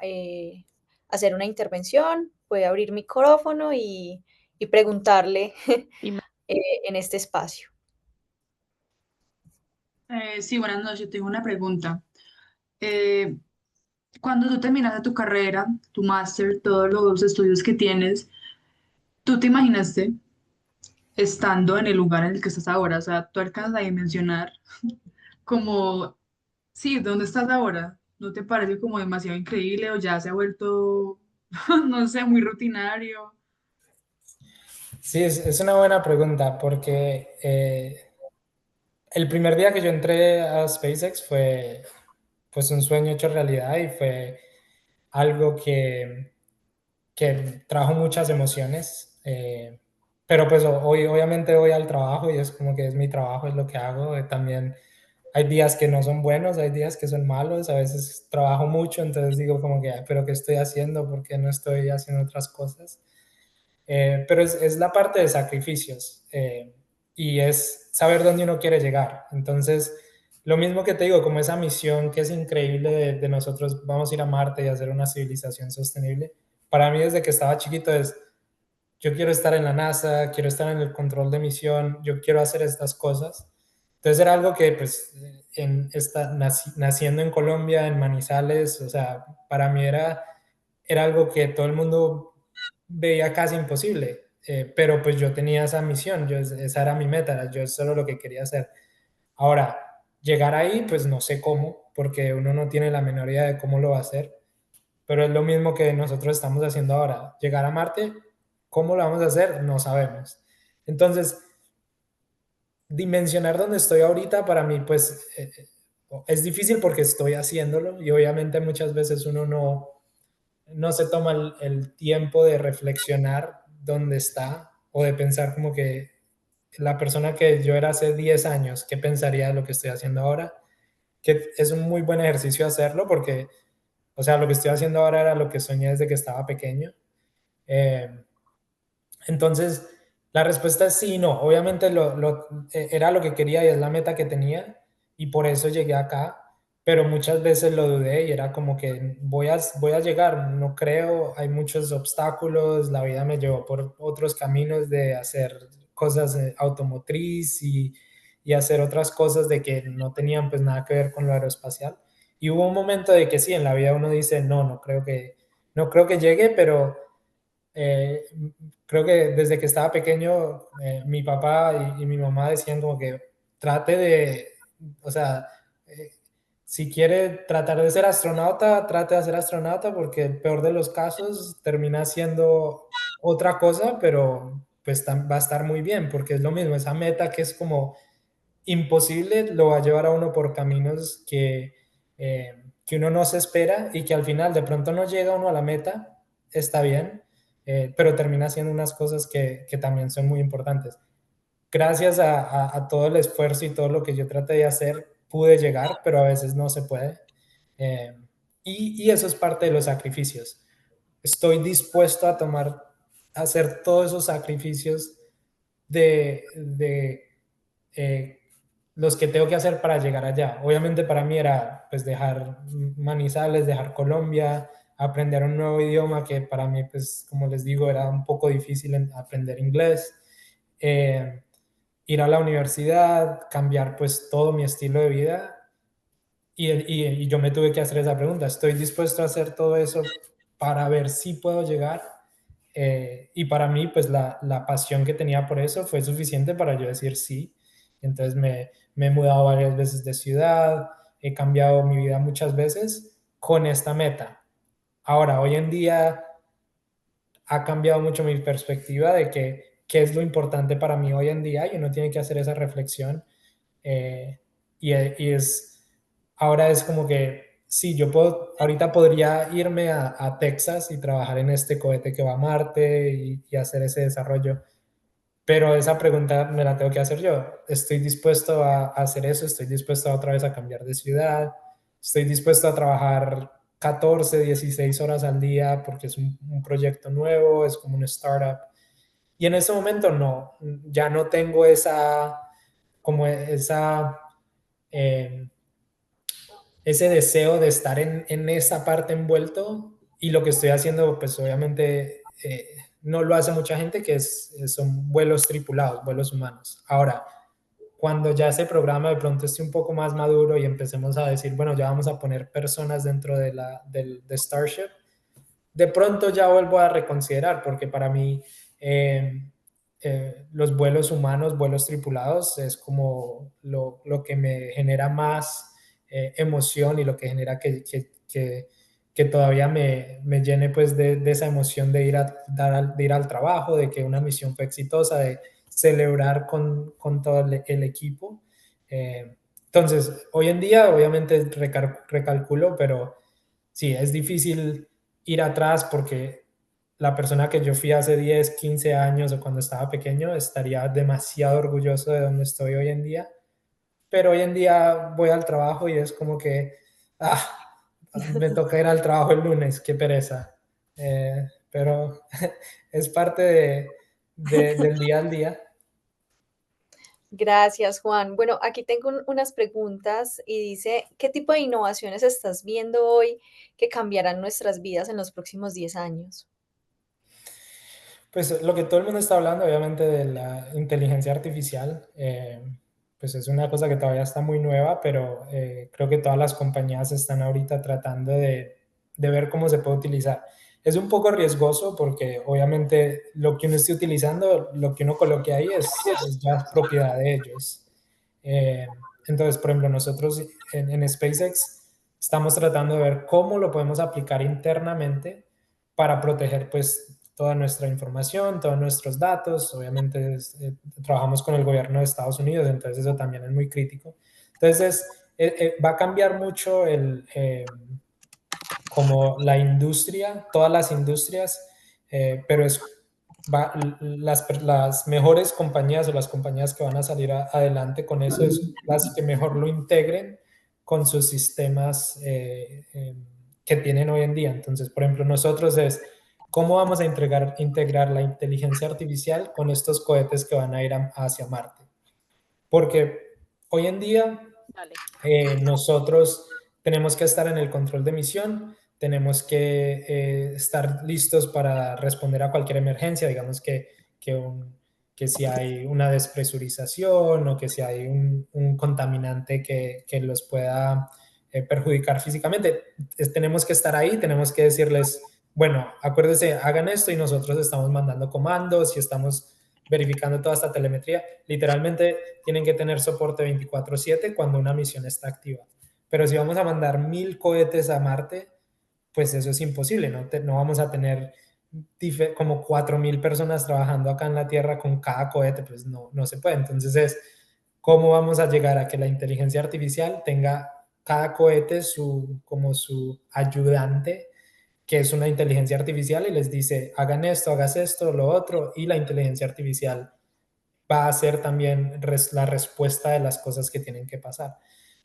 hacer una intervención, puede abrir micrófono y preguntarle Y en este espacio. Sí, buenas noches. Tengo una pregunta. Eh, Cuando tú terminaste tu carrera, tu máster, todos los estudios que tienes, ¿tú te imaginaste estando en el lugar en el que estás ahora? O sea, ¿tú alcanzas a dimensionar como, sí, ¿dónde estás ahora? ¿No te parece como demasiado increíble o ya se ha vuelto, no sé, muy rutinario? Sí, es una buena pregunta porque el primer día que yo entré a SpaceX fue pues un sueño hecho realidad y fue algo que trajo muchas emociones. Pero pues hoy obviamente voy al trabajo y es como que es mi trabajo, es lo que hago. También hay días que no son buenos, hay días que son malos, a veces trabajo mucho, entonces digo como que, "Ay, pero ¿qué estoy haciendo? ¿Por qué no estoy haciendo otras cosas?" Pero es la parte de sacrificios y es saber dónde uno quiere llegar. Entonces, lo mismo que te digo, como esa misión que es increíble de nosotros, vamos a ir a Marte y hacer una civilización sostenible. Para mí desde que estaba chiquito es, yo quiero estar en la NASA, quiero estar en el control de misión, yo quiero hacer estas cosas. Entonces era algo que pues naciendo en Colombia, en Manizales, o sea, para mí era algo que todo el mundo veía casi imposible, pero pues yo tenía esa misión, esa era mi meta, yo eso era lo que quería hacer. Ahora, llegar ahí, pues no sé cómo, porque uno no tiene la menor idea de cómo lo va a hacer, pero es lo mismo que nosotros estamos haciendo ahora. Llegar a Marte, ¿cómo lo vamos a hacer? No sabemos. Entonces, dimensionar dónde estoy ahorita para mí, pues es difícil porque estoy haciéndolo y obviamente muchas veces uno no se toma el tiempo de reflexionar dónde está o de pensar como que la persona que yo era hace 10 años, ¿qué pensaría de lo que estoy haciendo ahora? Que es un muy buen ejercicio hacerlo porque, o sea, lo que estoy haciendo ahora era lo que soñé desde que estaba pequeño. Eh, entonces, la respuesta es sí y no. Obviamente era lo que quería y es la meta que tenía y por eso llegué acá, pero muchas veces lo dudé y era como que voy a llegar, no creo, hay muchos obstáculos, la vida me llevó por otros caminos de hacer cosas automotriz y hacer otras cosas de que no tenían pues nada que ver con lo aeroespacial. Y hubo un momento de que sí, en la vida uno dice, no creo que llegue, pero eh, creo que desde que estaba pequeño, mi papá y mi mamá decían como que trate de, o sea, eh, si quiere tratar de ser astronauta, trate de ser astronauta porque el peor de los casos termina siendo otra cosa, pero pues va a estar muy bien porque es lo mismo, esa meta que es como imposible lo va a llevar a uno por caminos que uno no se espera y que al final de pronto no llega uno a la meta, está bien, pero termina haciendo unas cosas que también son muy importantes. Gracias a todo el esfuerzo y todo lo que yo traté de hacer, pude llegar, pero a veces no se puede. Eh, y eso es parte de los sacrificios. Estoy dispuesto a hacer todos esos sacrificios de eh, los que tengo que hacer para llegar allá. Obviamente para mí era pues dejar Manizales, dejar Colombia, aprender un nuevo idioma que para mí pues como les digo era un poco difícil aprender inglés, eh, ir a la universidad, cambiar pues todo mi estilo de vida y yo me tuve que hacer esa pregunta, ¿estoy dispuesto a hacer todo eso para ver si puedo llegar? Y para mí, pues la pasión que tenía por eso fue suficiente para yo decir sí. Entonces me he mudado varias veces de ciudad, he cambiado mi vida muchas veces con esta meta. Ahora, hoy en día ha cambiado mucho mi perspectiva de qué es lo importante para mí hoy en día y uno tiene que hacer esa reflexión. eh, ahora es como que, sí, ahorita podría irme a Texas y trabajar en este cohete que va a Marte y hacer ese desarrollo, pero esa pregunta me la tengo que hacer yo. ¿Estoy dispuesto a hacer eso? ¿Estoy dispuesto otra vez a cambiar de ciudad? ¿Estoy dispuesto a trabajar 14, 16 horas al día porque es un proyecto nuevo, es como un startup? Y en ese momento no, ya no tengo como eh, ese deseo de estar en esa parte envuelto y lo que estoy haciendo, pues obviamente no lo hace mucha gente, son vuelos tripulados, vuelos humanos. Ahora, cuando ya ese programa de pronto esté un poco más maduro y empecemos a decir, bueno, ya vamos a poner personas dentro de Starship, de pronto ya vuelvo a reconsiderar, porque para mí los vuelos humanos, vuelos tripulados, es como lo que me genera más emoción y lo que genera que todavía me llene pues de esa emoción de ir al trabajo, de que una misión fue exitosa, de celebrar con todo el equipo. Entonces, hoy en día obviamente recalculo, pero sí, es difícil ir atrás porque la persona que yo fui hace 10, 15 años o cuando estaba pequeño estaría demasiado orgulloso de donde estoy hoy en día, pero hoy en día voy al trabajo y es como que, me toca ir al trabajo el lunes, qué pereza. Pero es parte del día al día. Gracias, Juan. Bueno, aquí tengo unas preguntas y dice, ¿qué tipo de innovaciones estás viendo hoy que cambiarán nuestras vidas en los próximos 10 años? Pues lo que todo el mundo está hablando, obviamente, de la inteligencia artificial. pues es una cosa que todavía está muy nueva, pero creo que todas las compañías están ahorita tratando de ver cómo se puede utilizar. Es un poco riesgoso porque obviamente lo que uno esté utilizando, lo que uno coloque ahí es ya propiedad de ellos. Eh, entonces, por ejemplo, nosotros en SpaceX estamos tratando de ver cómo lo podemos aplicar internamente para proteger pues toda nuestra información, todos nuestros datos. Obviamente trabajamos con el gobierno de Estados Unidos, entonces eso también es muy crítico. Entonces va a cambiar mucho como la industria, todas las industrias, pero las mejores compañías o las compañías que van a salir adelante con eso es las que mejor lo integren con sus sistemas que tienen hoy en día. Entonces, por ejemplo, nosotros es cómo vamos a integrar la inteligencia artificial con estos cohetes que van a ir hacia Marte. Porque hoy en día Dale. nosotros tenemos que estar en el control de misión, tenemos que estar listos para responder a cualquier emergencia, digamos que si hay una despresurización o que si hay un contaminante que los pueda perjudicar físicamente. Tenemos que estar ahí, tenemos que decirles, bueno, acuérdense, hagan esto y nosotros estamos mandando comandos y estamos verificando toda esta telemetría. Literalmente tienen que tener soporte 24/7 cuando una misión está activa. Pero si vamos a mandar 1000 cohetes a Marte, pues eso es imposible, no vamos a tener como 4000 personas trabajando acá en la Tierra con cada cohete, pues no se puede. Entonces es cómo vamos a llegar a que la inteligencia artificial tenga cada cohete como su ayudante, que es una inteligencia artificial y les dice, hagan esto, hagas esto, lo otro, y la inteligencia artificial va a ser también la respuesta de las cosas que tienen que pasar.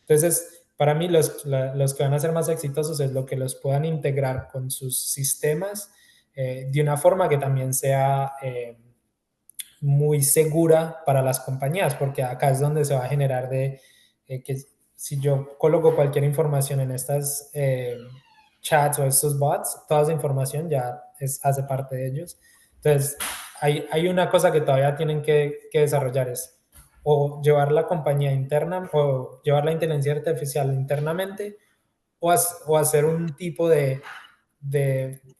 Entonces, para mí los que van a ser más exitosos es lo que los puedan integrar con sus sistemas de una forma que también sea muy segura para las compañías, porque acá es donde se va a generar que si yo coloco cualquier información en estas chats o estos bots, toda esa información ya hace parte de ellos. Entonces, hay una cosa que todavía tienen que desarrollar, es o llevar la compañía interna o llevar la inteligencia artificial internamente o hacer un tipo de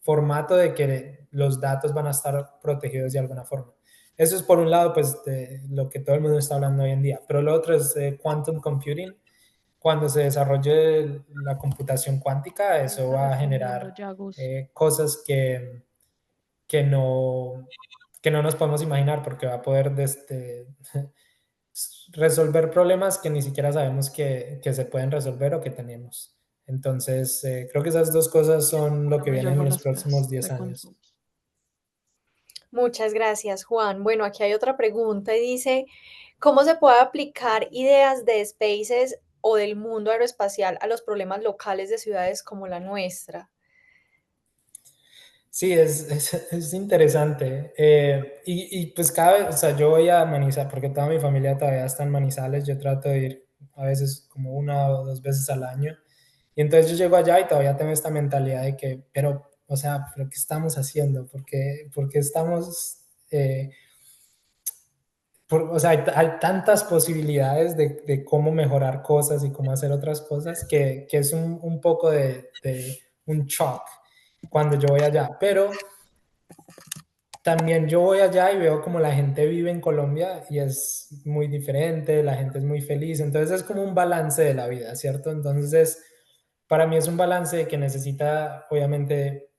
formato de que los datos van a estar protegidos de alguna forma. Eso es por un lado, pues, de lo que todo el mundo está hablando hoy en día. Pero lo otro es quantum computing. Cuando se desarrolle la computación cuántica, eso Está va a respondiendo generar ya, Gus. cosas que no, que no nos podemos imaginar, porque va a poder resolver problemas que ni siquiera sabemos que se pueden resolver o que tenemos. Entonces, creo que esas dos cosas son lo que Ya viene en llegó los las próximos clases 10 de años. consumo. Muchas gracias, Juan. Bueno, aquí hay otra pregunta y dice, ¿cómo se puede aplicar ideas de Spaces o del mundo aeroespacial a los problemas locales de ciudades como la nuestra? Sí, es interesante. Y pues cada vez, o sea, yo voy a Manizales, porque toda mi familia todavía está en Manizales, yo trato de ir a veces como 1 o 2 veces al año. Y entonces yo llego allá y todavía tengo esta mentalidad de que, pero, o sea, ¿pero qué estamos haciendo? ¿Por qué estamos o sea, hay tantas posibilidades de cómo mejorar cosas y cómo hacer otras cosas que es un poco de un shock cuando yo voy allá. Pero también yo voy allá y veo como la gente vive en Colombia y es muy diferente, la gente es muy feliz. Entonces es como un balance de la vida, ¿cierto? Entonces, para mí es un balance que necesita, obviamente,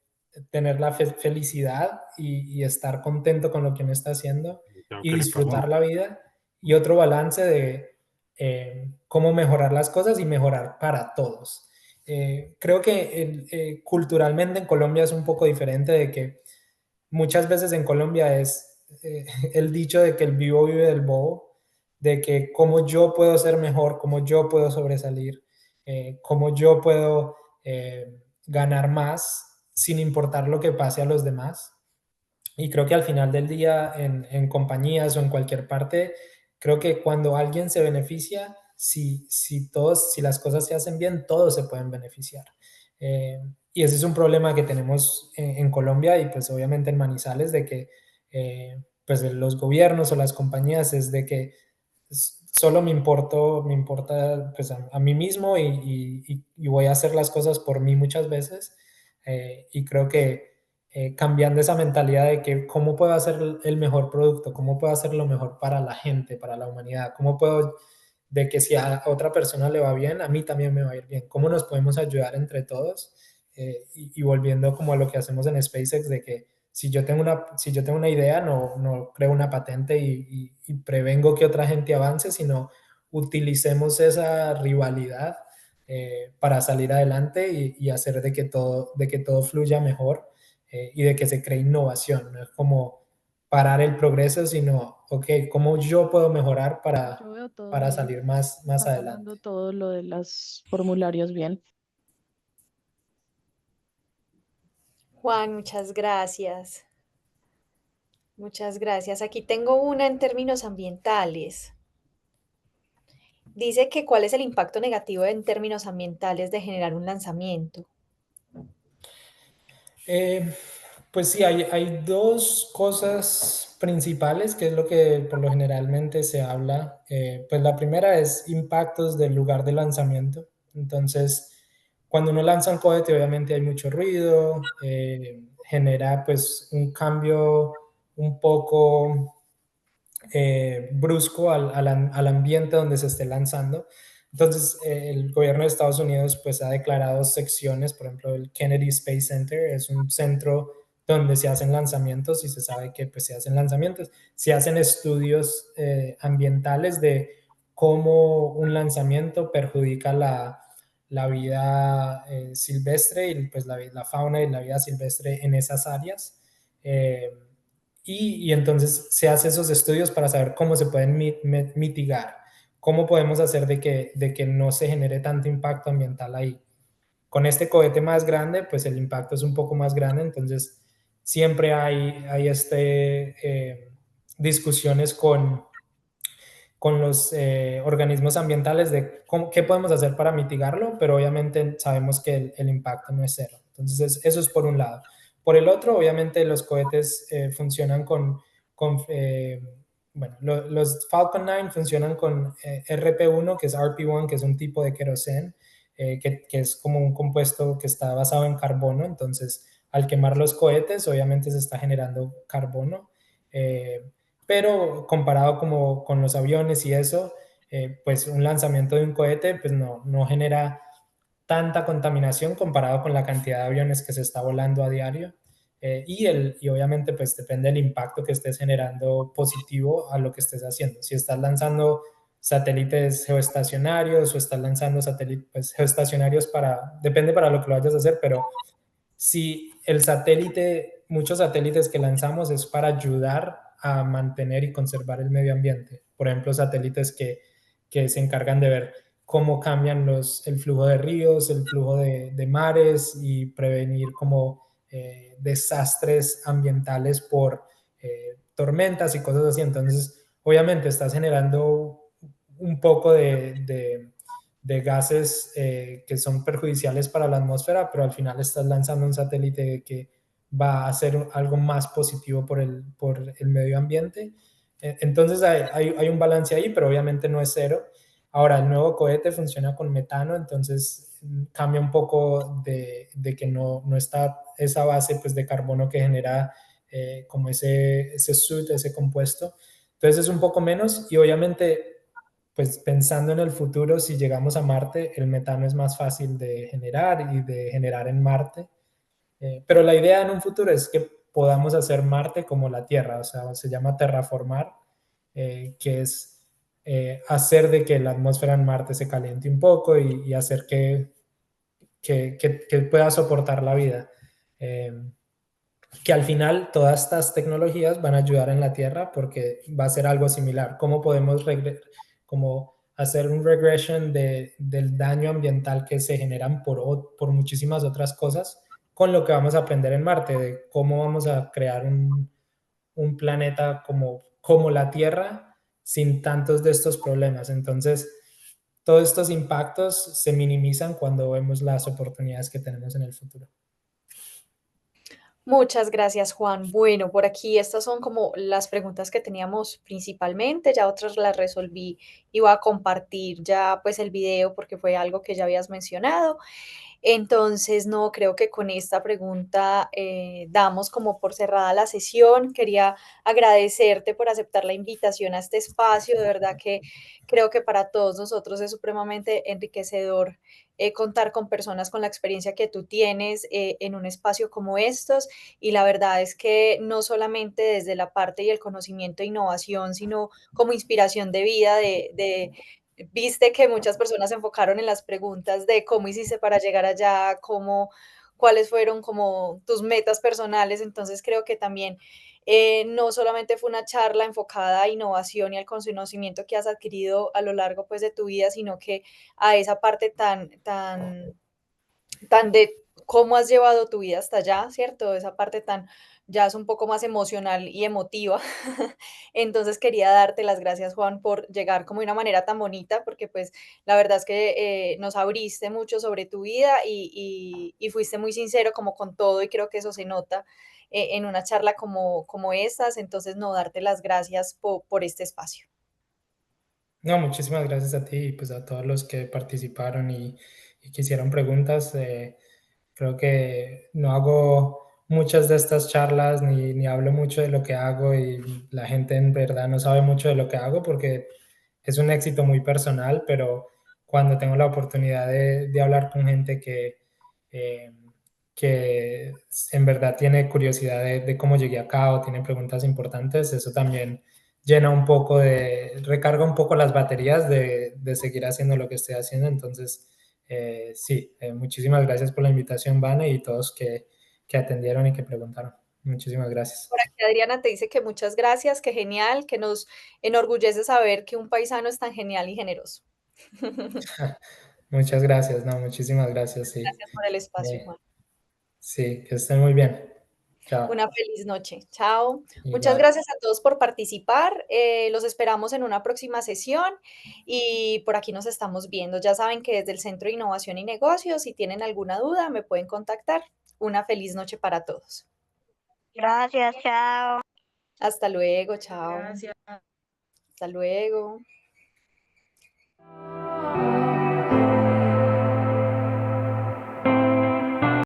tener la felicidad y estar contento con lo que uno está haciendo y disfrutar la vida. Y otro balance de cómo mejorar las cosas y mejorar para todos. Creo que culturalmente en Colombia es un poco diferente de que muchas veces en Colombia es el dicho de que el vivo vive del bobo, de que cómo yo puedo ser mejor, cómo yo puedo sobresalir, cómo yo puedo ganar más sin importar lo que pase a los demás. Y creo que al final del día, en compañías o en cualquier parte, creo que cuando alguien se beneficia, si las cosas se hacen bien, todos se pueden beneficiar. Y ese es un problema que tenemos en Colombia y pues obviamente en Manizales, de que pues los gobiernos o las compañías es de que solo me importa pues a mí mismo y voy a hacer las cosas por mí muchas veces. Y creo que cambiando esa mentalidad de que cómo puedo hacer el mejor producto, cómo puedo hacer lo mejor para la gente, para la humanidad, cómo puedo, de que si a otra persona le va bien, a mí también me va a ir bien, cómo nos podemos ayudar entre todos. Y volviendo como a lo que hacemos en SpaceX, de que si yo tengo una idea, no creo una patente y prevengo que otra gente avance, sino utilicemos esa rivalidad para salir adelante y hacer de que todo fluya mejor y de que se cree innovación. No es como parar el progreso, sino, ok, ¿cómo yo puedo mejorar Yo veo todo para bien. salir más Está adelante? pasando todo lo de los formularios bien. Juan, muchas gracias. Muchas gracias. Aquí tengo una en términos ambientales. Dice que cuál es el impacto negativo en términos ambientales de generar un lanzamiento. Eh, pues sí, hay dos cosas principales, que es lo que por lo generalmente se habla. Pues la primera es impactos del lugar de lanzamiento. Entonces, cuando uno lanza un cohete, obviamente hay mucho ruido, genera pues un cambio un poco brusco al ambiente donde se esté lanzando. Entonces, el gobierno de Estados Unidos pues ha declarado secciones, por ejemplo, el Kennedy Space Center es un centro donde se hacen lanzamientos y se sabe que pues se hacen lanzamientos, se hacen estudios ambientales de cómo un lanzamiento perjudica la vida silvestre y pues la fauna y la vida silvestre en esas áreas. Y entonces se hace esos estudios para saber cómo se pueden mitigar, cómo podemos hacer de que no se genere tanto impacto ambiental ahí. Con este cohete más grande, pues el impacto es un poco más grande, entonces siempre hay discusiones con los organismos ambientales de qué podemos hacer para mitigarlo, pero obviamente sabemos que el impacto no es cero. Entonces, eso es por un lado. Por el otro, obviamente los cohetes funcionan con bueno, los Falcon 9 funcionan con RP1, que es RP1, que es un tipo de queroseno, que es como un compuesto que está basado en carbono. Entonces, al quemar los cohetes, obviamente se está generando carbono. Pero comparado como con los aviones y eso, pues un lanzamiento de un cohete pues no genera tanta contaminación comparado con la cantidad de aviones que se está volando a diario. Y obviamente pues depende del impacto que estés generando positivo a lo que estés haciendo. Si estás lanzando satélites geoestacionarios o estás lanzando satélites pues, geoestacionarios depende para lo que lo vayas a hacer, pero si el satélite, muchos satélites que lanzamos es para ayudar a mantener y conservar el medio ambiente. Por ejemplo, satélites que se encargan de ver cómo cambian el flujo de ríos, el flujo de mares y prevenir como desastres ambientales por tormentas y cosas así. Entonces, obviamente estás generando un poco de gases que son perjudiciales para la atmósfera, pero al final estás lanzando un satélite que va a hacer algo más positivo por el medio ambiente. Entonces hay un balance ahí, pero obviamente no es cero. Ahora, el nuevo cohete funciona con metano, entonces cambia un poco de que no está esa base pues, de carbono que genera como ese soot, ese compuesto. Entonces es un poco menos y obviamente pues pensando en el futuro, si llegamos a Marte, el metano es más fácil de generar y de generar en Marte. Pero la idea en un futuro es que podamos hacer Marte como la Tierra, o sea, se llama terraformar, que es hacer de que la atmósfera en Marte se caliente un poco y hacer que pueda soportar la vida. Eh, que al final todas estas tecnologías van a ayudar en la Tierra porque va a ser algo similar. ¿Cómo podemos como hacer un regression del daño ambiental que se generan por muchísimas otras cosas con lo que vamos a aprender en Marte, de cómo vamos a crear un planeta como la Tierra sin tantos de estos problemas? Entonces, todos estos impactos se minimizan cuando vemos las oportunidades que tenemos en el futuro. Muchas gracias, Juan. Bueno, por aquí estas son como las preguntas que teníamos principalmente, ya otras las resolví y voy a compartir ya pues el video porque fue algo que ya habías mencionado. Entonces, no, creo que con esta pregunta damos como por cerrada la sesión. Quería agradecerte por aceptar la invitación a este espacio. De verdad que creo que para todos nosotros es supremamente enriquecedor contar con personas con la experiencia que tú tienes en un espacio como estos. Y la verdad es que no solamente desde la parte y el conocimiento e innovación, sino como inspiración de vida, viste que muchas personas se enfocaron en las preguntas de cómo hiciste para llegar allá, cómo, cuáles fueron como tus metas personales. Entonces creo que también no solamente fue una charla enfocada a innovación y al conocimiento que has adquirido a lo largo pues de tu vida, sino que a esa parte tan de cómo has llevado tu vida hasta allá, ¿cierto? Esa parte tan ya es un poco más emocional y emotiva. Entonces quería darte las gracias, Juan, por llegar como de una manera tan bonita, porque pues la verdad es que nos abriste mucho sobre tu vida y fuiste muy sincero como con todo y creo que eso se nota en una charla como estas. Entonces, no, darte las gracias por este espacio. No, muchísimas gracias a ti y pues a todos los que participaron y que hicieron preguntas. Creo que no hago muchas de estas charlas ni hablo mucho de lo que hago y la gente en verdad no sabe mucho de lo que hago porque es un éxito muy personal, pero cuando tengo la oportunidad de hablar con gente eh, que en verdad tiene curiosidad de cómo llegué acá o tiene preguntas importantes, eso también llena un poco recarga un poco las baterías de seguir haciendo lo que estoy haciendo. Entonces, sí, muchísimas gracias por la invitación, Vane, y todos que atendieron y que preguntaron. Muchísimas gracias. Por aquí Adriana te dice que muchas gracias, que genial, que nos enorgullece saber que un paisano es tan genial y generoso. Muchas gracias, no, muchísimas gracias, sí. Gracias por el espacio, Eh, Juan. sí, que estén muy bien. Chao. Una feliz noche. Chao. Muchas Igual. gracias a todos por participar. Los esperamos en una próxima sesión y por aquí nos estamos viendo. Ya saben que desde el Centro de Innovación y Negocios, si tienen alguna duda, me pueden contactar. Una feliz noche para todos. Gracias, chao. Hasta luego. Chao. Gracias. Hasta luego.